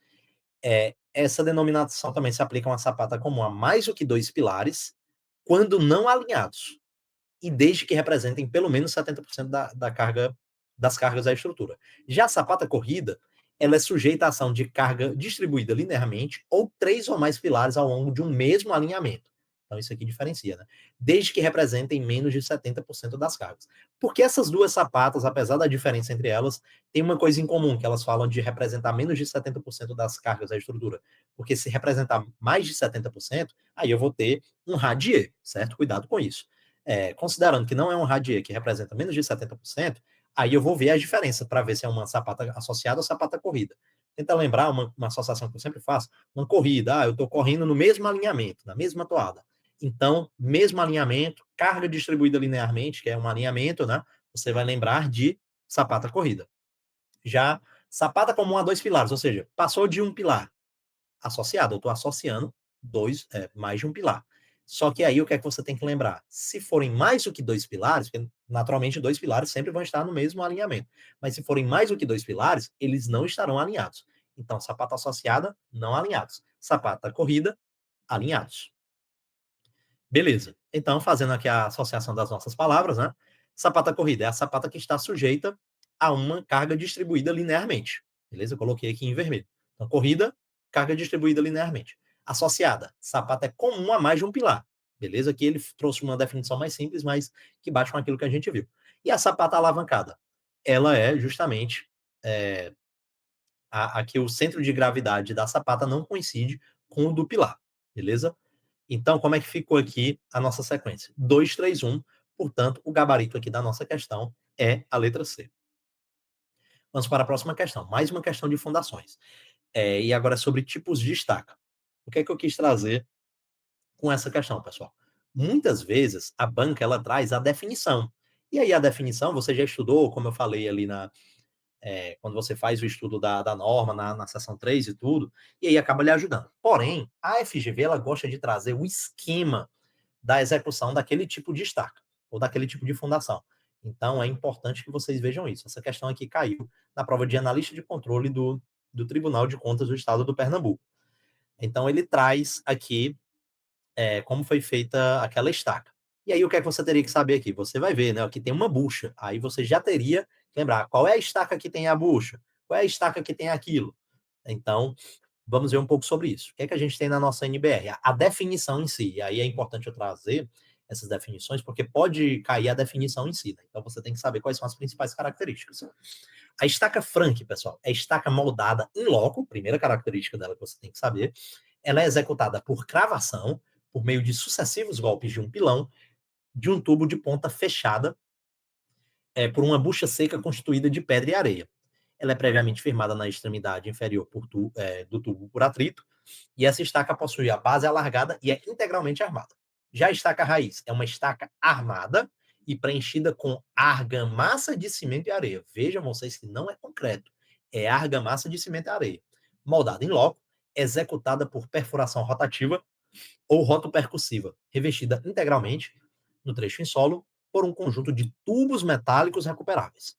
A: Essa denominação também se aplica a uma sapata comum a mais do que 2 pilares, quando não alinhados, e desde que representem pelo menos 70% da carga das cargas da estrutura. Já a sapata corrida, ela é sujeita à ação de carga distribuída linearmente ou 3 ou mais pilares ao longo de um mesmo alinhamento. Então isso aqui diferencia, né? Desde que representem menos de 70% das cargas. Porque essas duas sapatas, apesar da diferença entre elas, tem uma coisa em comum, que elas falam de representar menos de 70% das cargas da estrutura. Porque se representar mais de 70%, aí eu vou ter um radier, certo? Cuidado com isso. Considerando que não é um radier que representa menos de 70%, aí eu vou ver a diferença para ver se é uma sapata associada ou sapata corrida. Tenta lembrar uma associação que eu sempre faço, uma corrida, eu estou correndo no mesmo alinhamento, na mesma toada. Então, mesmo alinhamento, carga distribuída linearmente, que é um alinhamento, né? Você vai lembrar de sapata corrida. Já sapata comum a 2 pilares, ou seja, passou de um pilar associado, eu estou associando mais de um pilar. Só que aí o que é que você tem que lembrar? Se forem mais do que 2 pilares, porque naturalmente 2 pilares sempre vão estar no mesmo alinhamento, mas se forem mais do que 2 pilares, eles não estarão alinhados. Então, sapata associada, não alinhados. Sapata corrida, alinhados. Beleza. Então, fazendo aqui a associação das nossas palavras, né? Sapata corrida é a sapata que está sujeita a uma carga distribuída linearmente. Beleza? Eu coloquei aqui em vermelho. Então, corrida, carga distribuída linearmente. Associada, sapata é comum a mais de um pilar. Beleza? Aqui ele trouxe uma definição mais simples, mas que bate com aquilo que a gente viu. E a sapata alavancada? Ela é justamente é, aqui o centro de gravidade da sapata não coincide com o do pilar. Beleza? Então, como é que ficou aqui a nossa sequência? 2, 3, 1. Portanto, o gabarito aqui da nossa questão é a letra C. Vamos para a próxima questão. Mais uma questão de fundações. E agora é sobre tipos de estaca. O que é que eu quis trazer com essa questão, pessoal? Muitas vezes a banca ela traz a definição. E aí a definição você já estudou, como eu falei ali quando você faz o estudo da norma na seção 3 e tudo, e aí acaba lhe ajudando. Porém, a FGV ela gosta de trazer o esquema da execução daquele tipo de estaca ou daquele tipo de fundação. Então, é importante que vocês vejam isso. Essa questão aqui caiu na prova de analista de controle do Tribunal de Contas do Estado do Pernambuco. Então, ele traz aqui como foi feita aquela estaca. E aí, o que é que você teria que saber aqui? Você vai ver, né? Aqui tem uma bucha. Aí você já teria que lembrar qual é a estaca que tem a bucha, qual é a estaca que tem aquilo. Então, vamos ver um pouco sobre isso. O que é que a gente tem na nossa NBR? A definição em si. E aí é importante eu trazer essas definições, porque pode cair a definição em si. Né? Então você tem que saber quais são as principais características. A estaca Frank, pessoal, é estaca moldada em loco, primeira característica dela que você tem que saber. Ela é executada por cravação, por meio de sucessivos golpes de um pilão, de um tubo de ponta fechada, por uma bucha seca constituída de pedra e areia. Ela é previamente firmada na extremidade inferior do tubo por atrito, e essa estaca possui a base alargada e é integralmente armada. Já a estaca raiz é uma estaca armada e preenchida com argamassa de cimento e areia. Vejam vocês que não é concreto, é argamassa de cimento e areia. Moldada em loco, executada por perfuração rotativa ou rotopercussiva, revestida integralmente no trecho em solo por um conjunto de tubos metálicos recuperáveis.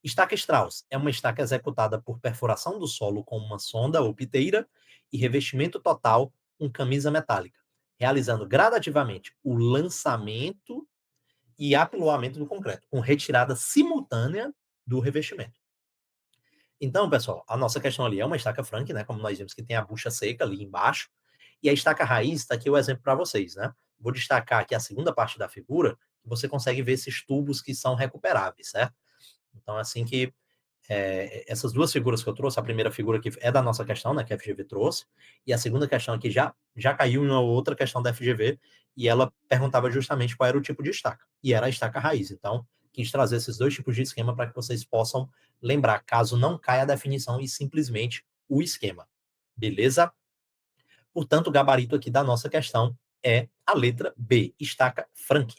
A: Estaca Strauss é uma estaca executada por perfuração do solo com uma sonda ou piteira e revestimento total com camisa metálica, realizando gradativamente o lançamento e apiloamento do concreto, com retirada simultânea do revestimento. Então, pessoal, a nossa questão ali é uma estaca Frank, né? Como nós vimos que tem a bucha seca ali embaixo, e a estaca raiz está aqui o exemplo para vocês, né? Vou destacar aqui a segunda parte da figura, que você consegue ver esses tubos que são recuperáveis, certo? Então, assim que essas duas figuras que eu trouxe, a primeira figura que é da nossa questão, né, que a FGV trouxe, e a segunda questão aqui já caiu em uma outra questão da FGV, e ela perguntava justamente qual era o tipo de estaca, e era a estaca raiz. Então, quis trazer esses dois tipos de esquema para que vocês possam lembrar, caso não caia a definição e simplesmente o esquema. Beleza? Portanto, o gabarito aqui da nossa questão é a letra B, estaca Frank.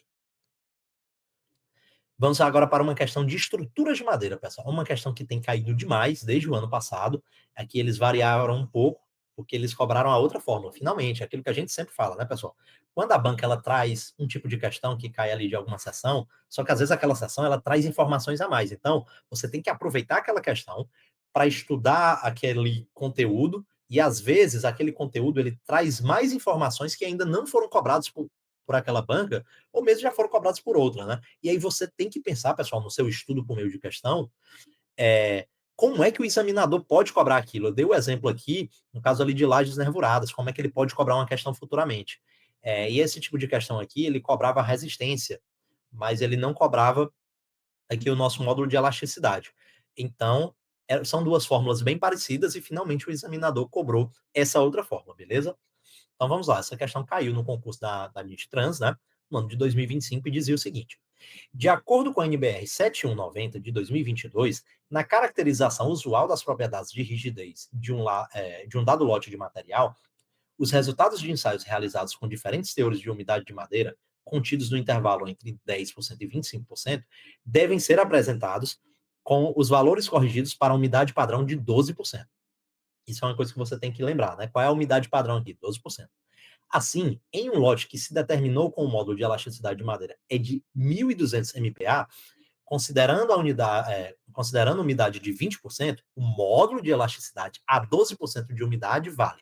A: Vamos agora para uma questão de estruturas de madeira, pessoal. Uma questão que tem caído demais desde o ano passado. Aqui eles variaram um pouco, porque eles cobraram a outra fórmula. Finalmente, aquilo que a gente sempre fala, né, pessoal? Quando a banca ela traz um tipo de questão que cai ali de alguma sessão, só que às vezes aquela sessão ela traz informações a mais. Então, você tem que aproveitar aquela questão para estudar aquele conteúdo E às vezes aquele conteúdo ele traz mais informações que ainda não foram cobrados por aquela banca, ou mesmo já foram cobrados por outra, né? E aí você tem que pensar, pessoal, no seu estudo por meio de questão, é, como é que o examinador pode cobrar aquilo? Eu dei o exemplo aqui, no caso ali de lajes nervuradas, como é que ele pode cobrar uma questão futuramente. E esse tipo de questão aqui, ele cobrava resistência, mas ele não cobrava aqui o nosso módulo de elasticidade. Então, são duas fórmulas bem parecidas e finalmente o examinador cobrou essa outra fórmula, beleza? Então vamos lá, essa questão caiu no concurso da NIT Trans, né, no ano de 2025 e dizia o seguinte: de acordo com a NBR 7190 de 2022, na caracterização usual das propriedades de rigidez de um dado lote de material, os resultados de ensaios realizados com diferentes teores de umidade de madeira, contidos no intervalo entre 10% e 25%, devem ser apresentados com os valores corrigidos para a umidade padrão de 12%. Isso é uma coisa que você tem que lembrar, né? Qual é a umidade padrão aqui? 12%. Assim, em um lote que se determinou com o módulo de elasticidade de madeira é de 1.200 MPa, considerando umidade de 20%, o módulo de elasticidade a 12% de umidade vale.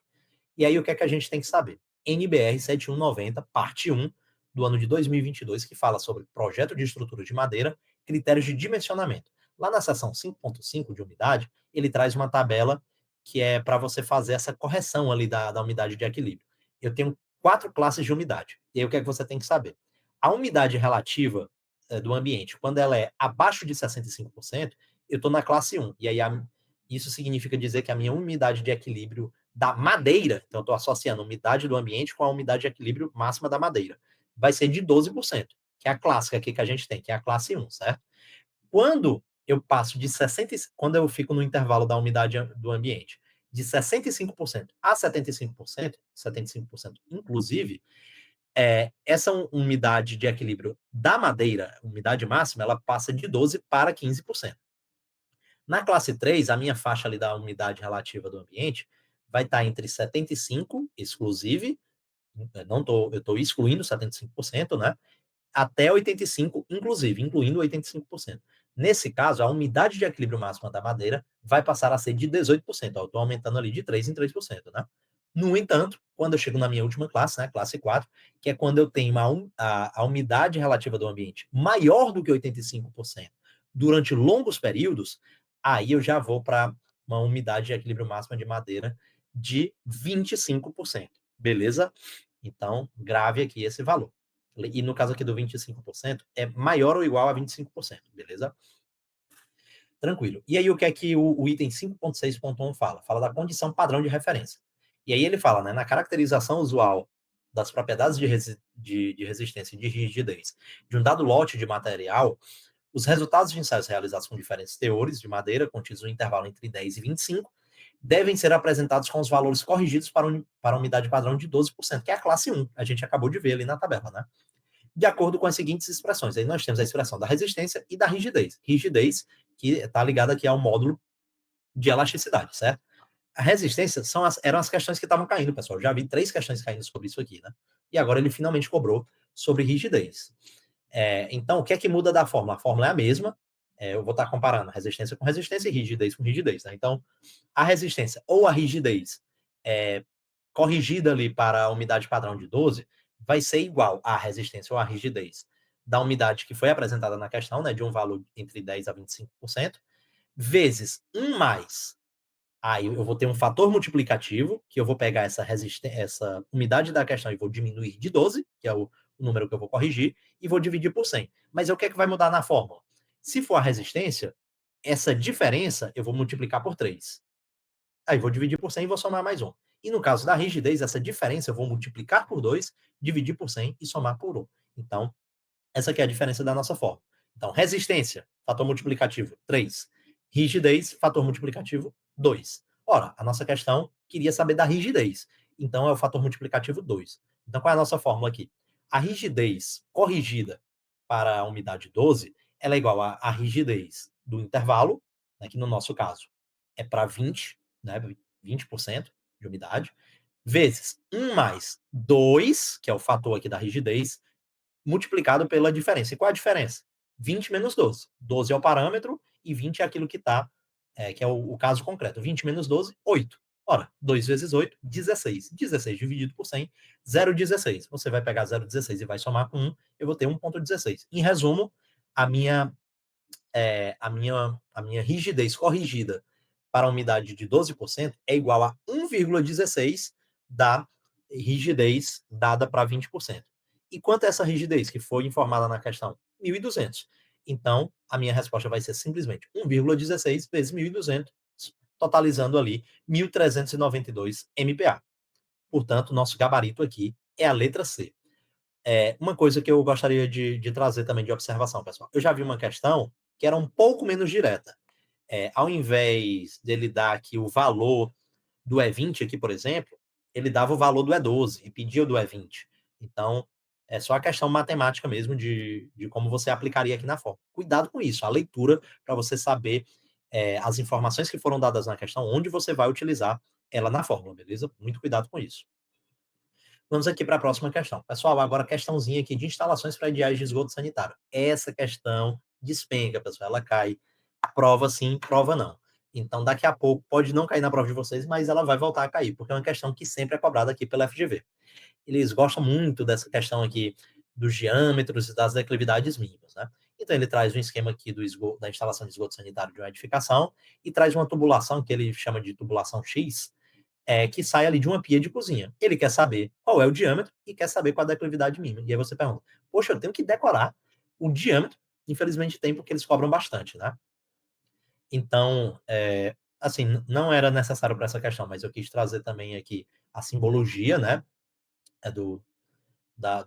A: E aí, o que é que a gente tem que saber? NBR 7190, parte 1, do ano de 2022, que fala sobre projeto de estrutura de madeira, critérios de dimensionamento. Lá na seção 5.5 de umidade, ele traz uma tabela que é para você fazer essa correção ali da umidade de equilíbrio. Eu tenho 4 classes de umidade. E aí, o que é que você tem que saber? A umidade relativa do ambiente, quando ela é abaixo de 65%, eu estou na classe 1. E aí, isso significa dizer que a minha umidade de equilíbrio da madeira, então eu estou associando a umidade do ambiente com a umidade de equilíbrio máxima da madeira, vai ser de 12%, que é a clássica aqui que a gente tem, que é a classe 1, certo? Quando eu passo de 60, quando eu fico no intervalo da umidade do ambiente de 65% a 75%, 75% inclusive, essa umidade de equilíbrio da madeira, umidade máxima, ela passa de 12 para 15%. Na classe 3, a minha faixa ali da umidade relativa do ambiente vai estar entre 75, exclusive, eu estou excluindo 75%, né? Até 85, inclusive, incluindo 85%. Nesse caso, a umidade de equilíbrio máxima da madeira vai passar a ser de 18%. Ó, eu estou aumentando ali de 3 em 3%, né? No entanto, quando eu chego na minha última classe, né, classe 4, que é quando eu tenho a umidade relativa do ambiente maior do que 85% durante longos períodos, aí eu já vou para uma umidade de equilíbrio máxima de madeira de 25%. Beleza? Então, grave aqui esse valor. E no caso aqui do 25%, é maior ou igual a 25%, beleza? Tranquilo. E aí o que é que o item 5.6.1 fala? Fala da condição padrão de referência. E aí ele fala, né, na caracterização usual das propriedades de resistência e de rigidez de um dado lote de material, os resultados de ensaios realizados com diferentes teores de madeira, contidos no intervalo entre 10 e 25, devem ser apresentados com os valores corrigidos para a umidade padrão de 12%, que é a classe 1. A gente acabou de ver ali na tabela, né? De acordo com as seguintes expressões. Aí nós temos a expressão da resistência e da rigidez. Rigidez, que está ligada aqui ao módulo de elasticidade, certo? A resistência eram as questões que estavam caindo, pessoal. Já vi 3 questões caindo sobre isso aqui, né? E agora ele finalmente cobrou sobre rigidez. Então, o que é que muda da fórmula? A fórmula é a mesma. Eu vou estar comparando resistência com resistência e rigidez com rigidez. Né? Então, a resistência ou a rigidez corrigida ali para a umidade padrão de 12 vai ser igual à resistência ou à rigidez da umidade que foi apresentada na questão, né, de um valor entre 10 a 25%, vezes 1 mais. Aí eu vou ter um fator multiplicativo, que eu vou pegar essa umidade da questão e vou diminuir de 12, que é o número que eu vou corrigir, e vou dividir por 100. Mas o que é que vai mudar na fórmula? Se for a resistência, essa diferença eu vou multiplicar por 3. Aí vou dividir por 100 e vou somar mais 1. E no caso da rigidez, essa diferença eu vou multiplicar por 2, dividir por 100 e somar por 1. Então, essa aqui é a diferença da nossa fórmula. Então, resistência, fator multiplicativo, 3. Rigidez, fator multiplicativo, 2. Ora, a nossa questão queria saber da rigidez. Então, é o fator multiplicativo 2. Então, qual é a nossa fórmula aqui? A rigidez corrigida para a umidade 12, ela é igual à rigidez do intervalo, né, que no nosso caso é para 20, né, 20% de umidade, vezes 1 mais 2, que é o fator aqui da rigidez, multiplicado pela diferença. E qual é a diferença? 20 menos 12. 12 é o parâmetro e 20 é aquilo que está, que é o caso concreto. 20 menos 12, 8. Ora, 2 vezes 8, 16. 16 dividido por 100, 0,16. Você vai pegar 0,16 e vai somar com 1, eu vou ter 1,16. Em resumo, a minha, a minha rigidez corrigida para a umidade de 12% é igual a 1,16 da rigidez dada para 20%. E quanto é essa rigidez que foi informada na questão? 1.200. Então, a minha resposta vai ser simplesmente 1,16 vezes 1.200, totalizando ali 1.392 MPa. Portanto, nosso gabarito aqui é a letra C. Uma coisa que eu gostaria de trazer também de observação, pessoal. Eu já vi uma questão que era um pouco menos direta. Ao invés dele dar aqui o valor do E20 aqui, por exemplo, ele dava o valor do E12 e pedia o do E20. Então, é só a questão matemática mesmo de como você aplicaria aqui na forma. Cuidado com isso, a leitura, para você saber as informações que foram dadas na questão, onde você vai utilizar ela na fórmula, beleza? Muito cuidado com isso. Vamos aqui para a próxima questão. Pessoal, agora a questãozinha aqui de instalações prediais de esgoto sanitário. Essa questão despenca, pessoal, ela cai. Prova sim, prova não. Então, daqui a pouco, pode não cair na prova de vocês, mas ela vai voltar a cair, porque é uma questão que sempre é cobrada aqui pela FGV. Eles gostam muito dessa questão aqui dos diâmetros e das declividades mínimas, né? Então, ele traz um esquema aqui da instalação de esgoto sanitário de uma edificação e traz uma tubulação que ele chama de tubulação X, que sai ali de uma pia de cozinha. Ele quer saber qual é o diâmetro e quer saber qual é a declividade mínima. E aí você pergunta, poxa, eu tenho que decorar o diâmetro? Infelizmente tem, porque eles cobram bastante, né? Então, assim, não era necessário para essa questão, mas eu quis trazer também aqui a simbologia, né, do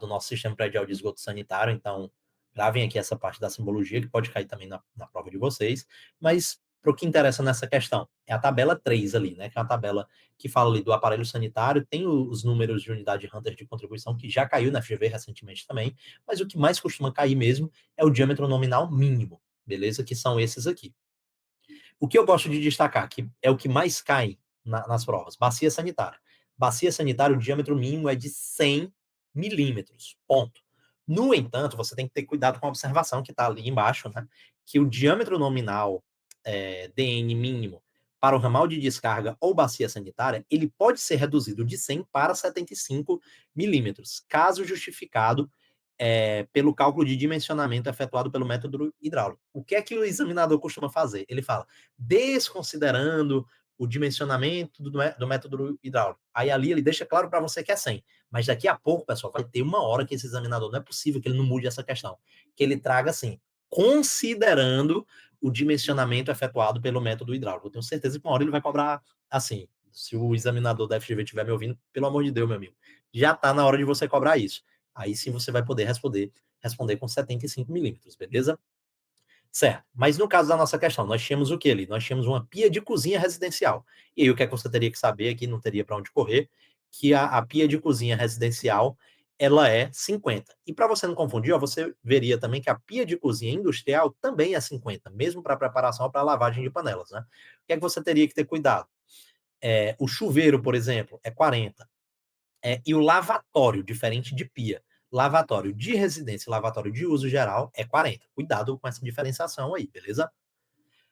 A: nosso sistema predial de esgoto sanitário. Então, gravem aqui essa parte da simbologia, que pode cair também na prova de vocês. Mas, para o que interessa nessa questão, é a tabela 3 ali, né, que é uma tabela que fala ali do aparelho sanitário, tem os números de unidade Hunter de contribuição, que já caiu na FGV recentemente também, mas o que mais costuma cair mesmo é o diâmetro nominal mínimo, beleza? Que são esses aqui. O que eu gosto de destacar, que é o que mais cai nas provas, bacia sanitária. Bacia sanitária, o diâmetro mínimo é de 100 milímetros, ponto. No entanto, você tem que ter cuidado com a observação que está ali embaixo, né? Que o diâmetro nominal DN mínimo para o ramal de descarga ou bacia sanitária, ele pode ser reduzido de 100 para 75 milímetros, caso justificado pelo cálculo de dimensionamento efetuado pelo método hidráulico. O que é que o examinador costuma fazer? Ele fala, desconsiderando o dimensionamento do método hidráulico. Aí ali ele deixa claro para você que é 100. Mas daqui a pouco, pessoal, vai ter uma hora que esse examinador, não é possível que ele não mude essa questão. Que ele traga assim, considerando o dimensionamento efetuado pelo método hidráulico. Eu tenho certeza que uma hora ele vai cobrar assim. Se o examinador da FGV estiver me ouvindo, pelo amor de Deus, meu amigo, já está na hora de você cobrar isso. Aí sim você vai poder responder com 75 milímetros, beleza? Certo. Mas no caso da nossa questão, nós tínhamos o que ali? Nós tínhamos uma pia de cozinha residencial. E aí o que é que você teria que saber aqui, não teria para onde correr, que a pia de cozinha residencial, ela é 50. E para você não confundir, ó, você veria também que a pia de cozinha industrial também é 50, mesmo para preparação ou para lavagem de panelas, né? O que é que você teria que ter cuidado? O chuveiro, por exemplo, é 40. E o lavatório, diferente de pia, lavatório de residência e lavatório de uso geral é 40. Cuidado com essa diferenciação aí, beleza?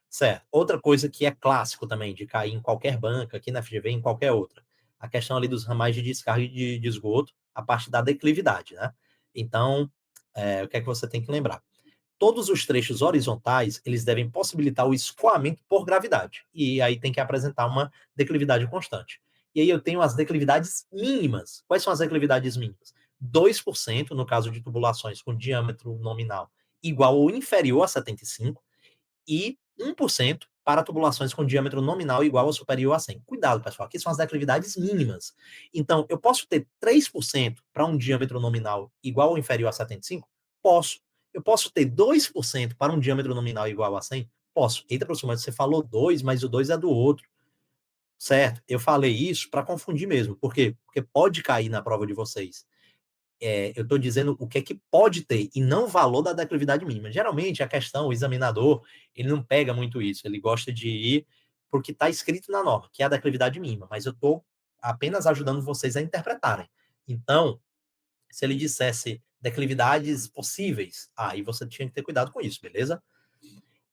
A: Certo. Outra coisa que é clássico também, de cair em qualquer banca, aqui na FGV, em qualquer outra, a questão ali dos ramais de descarga de esgoto, a parte da declividade, né? Então, o que é que você tem que lembrar? Todos os trechos horizontais, eles devem possibilitar o escoamento por gravidade. E aí tem que apresentar uma declividade constante. E aí eu tenho as declividades mínimas. Quais são as declividades mínimas? 2% no caso de tubulações com diâmetro nominal igual ou inferior a 75 e 1% para tubulações com diâmetro nominal igual ou superior a 100. Cuidado, pessoal, aqui são as declividades mínimas. Então, eu posso ter 3% para um diâmetro nominal igual ou inferior a 75? Posso. Eu posso ter 2% para um diâmetro nominal igual a 100? Posso. Eita, professor, mas você falou 2, mas o 2 é do outro. Certo? Eu falei isso para confundir mesmo. Por quê? Porque pode cair na prova de vocês. Eu estou dizendo o que é que pode ter e não o valor da declividade mínima. Geralmente, a questão, o examinador, ele não pega muito isso. Ele gosta de ir para o que está escrito na norma, que é a declividade mínima. Mas eu estou apenas ajudando vocês a interpretarem. Então, se ele dissesse declividades possíveis, aí você tinha que ter cuidado com isso, beleza?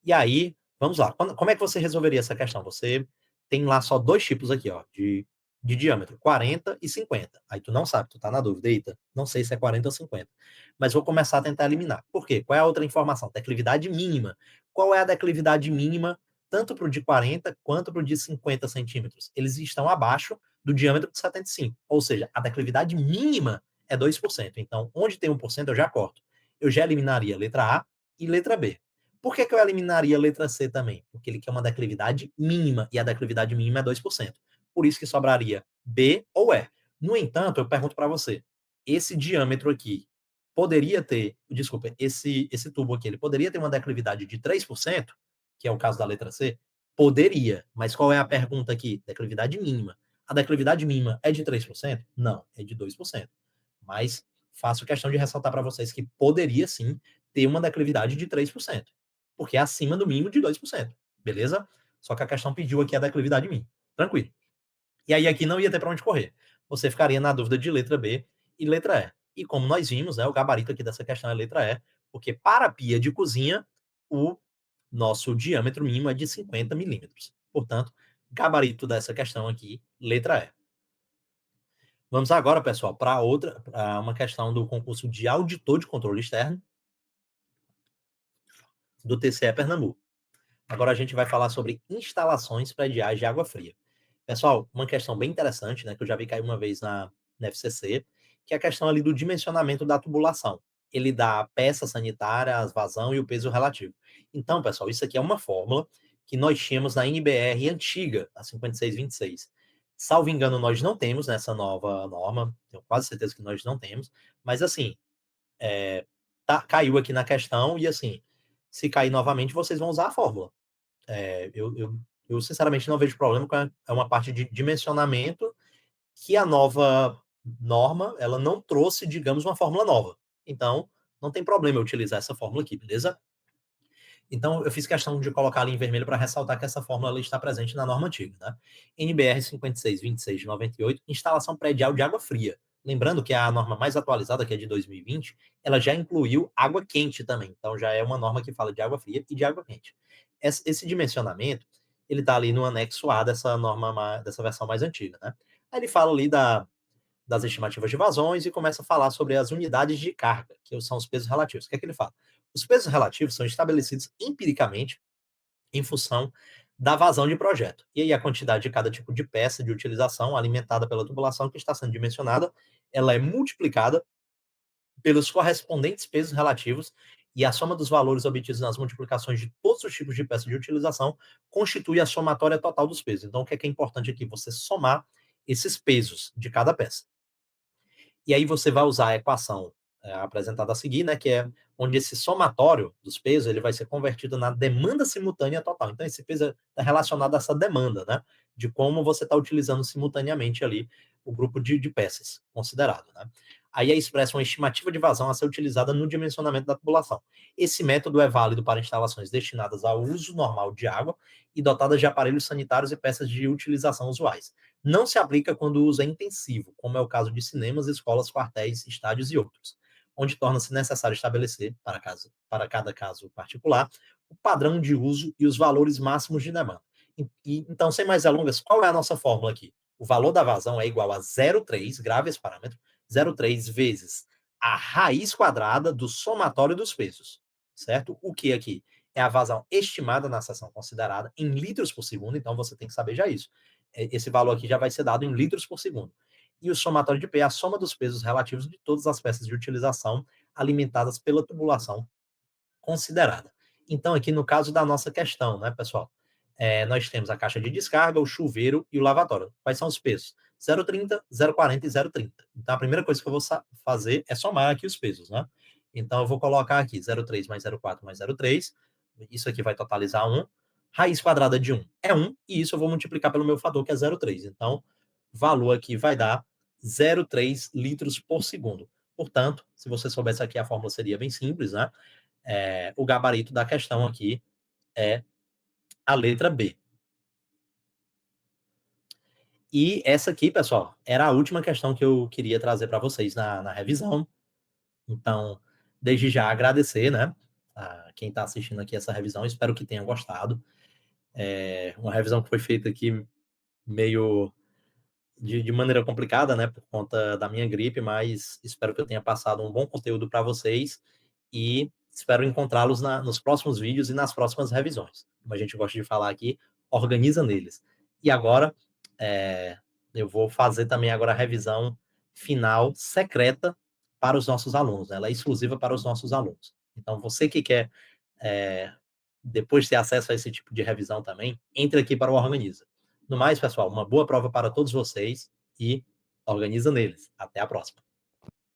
A: E aí, vamos lá. Como é que você resolveria essa questão? Você tem lá só dois tipos aqui, ó, de diâmetro, 40 e 50. Aí tu não sabe, tu tá na dúvida, eita, não sei se é 40 ou 50. Mas vou começar a tentar eliminar. Por quê? Qual é a outra informação? Declividade mínima. Qual é a declividade mínima, tanto para o de 40 quanto para o de 50 centímetros? Eles estão abaixo do diâmetro de 75. Ou seja, a declividade mínima é 2%. Então, onde tem 1%, eu já corto. Eu já eliminaria letra A e letra B. Por que, que eu eliminaria a letra C também? Porque ele quer uma declividade mínima, e a declividade mínima é 2%. Por isso que sobraria B ou E. No entanto, eu pergunto para você, esse diâmetro aqui poderia ter, desculpa, esse tubo aqui, ele poderia ter uma declividade de 3%, que é o caso da letra C? Poderia, mas qual é a pergunta aqui? Declividade mínima. A declividade mínima é de 3%? Não, é de 2%. Mas faço questão de ressaltar para vocês que poderia sim ter uma declividade de 3%, porque é acima do mínimo de 2%, beleza? Só que a questão pediu aqui a declividade mínima. Tranquilo. E aí aqui não ia ter para onde correr. Você ficaria na dúvida de letra B e letra E. E como nós vimos, né, o gabarito aqui dessa questão é letra E, porque para a pia de cozinha, o nosso diâmetro mínimo é de 50 milímetros. Portanto, gabarito dessa questão aqui, letra E. Vamos agora, pessoal, para outra, pra uma questão do concurso de auditor de controle externo do TCE Pernambuco. Agora a gente vai falar sobre instalações prediais de água fria. Pessoal, uma questão bem interessante, né, que eu já vi cair uma vez na FCC, que é a questão ali do dimensionamento da tubulação. Ele dá a peça sanitária, as vazão e o peso relativo. Então, pessoal, isso aqui é uma fórmula que nós tínhamos na NBR antiga, a 5626. Salvo engano, nós não temos nessa nova norma, tenho quase certeza que nós não temos, mas assim, caiu aqui na questão e assim, se cair novamente, vocês vão usar a fórmula. Eu sinceramente não vejo problema com uma parte de dimensionamento que a nova norma, ela não trouxe, digamos, uma fórmula nova. Então, não tem problema eu utilizar essa fórmula aqui, beleza? Então, eu fiz questão de colocar ali em vermelho para ressaltar que essa fórmula ela está presente na norma antiga, né? NBR 5626 de 98, instalação predial de água fria. Lembrando que a norma mais atualizada, que é de 2020, ela já incluiu água quente também. Então, já é uma norma que fala de água fria e de água quente. Esse dimensionamento, ele está ali no anexo A dessa norma, dessa versão mais antiga, né? Aí ele fala ali das estimativas de vazões e começa a falar sobre as unidades de carga, que são os pesos relativos. O que é que ele fala? Os pesos relativos são estabelecidos empiricamente em função da vazão de projeto. E aí a quantidade de cada tipo de peça de utilização alimentada pela tubulação que está sendo dimensionada, ela é multiplicada pelos correspondentes pesos relativos e a soma dos valores obtidos nas multiplicações de todos os tipos de peças de utilização constitui a somatória total dos pesos. Então, o que é importante aqui? Você somar esses pesos de cada peça. E aí você vai usar a equação apresentada a seguir, né, que é onde esse somatório dos pesos ele vai ser convertido na demanda simultânea total. Então, esse peso está relacionado a essa demanda, né, de como você está utilizando simultaneamente ali o grupo de peças considerado. Né. Aí é expressa uma estimativa de vazão a ser utilizada no dimensionamento da tubulação. Esse método é válido para instalações destinadas ao uso normal de água e dotadas de aparelhos sanitários e peças de utilização usuais. Não se aplica quando o uso é intensivo, como é o caso de cinemas, escolas, quartéis, estádios e outros, onde torna-se necessário estabelecer, para cada caso particular, o padrão de uso e os valores máximos de demanda. Então, sem mais delongas, qual é a nossa fórmula aqui? O valor da vazão é igual a 0,3, grave esse parâmetro, 0,3 vezes a raiz quadrada do somatório dos pesos, certo? O que aqui? É a vazão estimada na seção considerada em litros por segundo, então você tem que saber já isso. Esse valor aqui já vai ser dado em litros por segundo. E o somatório de P é a soma dos pesos relativos de todas as peças de utilização alimentadas pela tubulação considerada. Então, aqui no caso da nossa questão, né, pessoal? Nós temos a caixa de descarga, o chuveiro e o lavatório. Quais são os pesos? 0,30, 0,40 e 0,30. Então, a primeira coisa que eu vou fazer é somar aqui os pesos, né? Então, eu vou colocar aqui 0,3 mais 0,4 mais 0,3. Isso aqui vai totalizar 1. Raiz quadrada de 1 é 1. E isso eu vou multiplicar pelo meu fator, que é 0,3. Então, o valor aqui vai dar 0,3 litros por segundo. Portanto, se você soubesse aqui, a fórmula seria bem simples, né? O gabarito da questão aqui é a letra B. E essa aqui, pessoal, era a última questão que eu queria trazer para vocês na revisão. Então, desde já agradecer, né, a quem está assistindo aqui essa revisão. Espero que tenha gostado. Uma revisão que foi feita aqui meio de maneira complicada, né, por conta da minha gripe, mas espero que eu tenha passado um bom conteúdo para vocês e espero encontrá-los nos próximos vídeos e nas próximas revisões. Como a gente gosta de falar aqui, organiza neles. E agora, eh, eu vou fazer também agora a revisão final secreta para os nossos alunos, né, ela é exclusiva para os nossos alunos. Então você que quer, eh, depois ter acesso a esse tipo de revisão também, entre aqui para o Organiza. No mais, pessoal, uma boa prova para todos vocês e organiza neles. Até a próxima.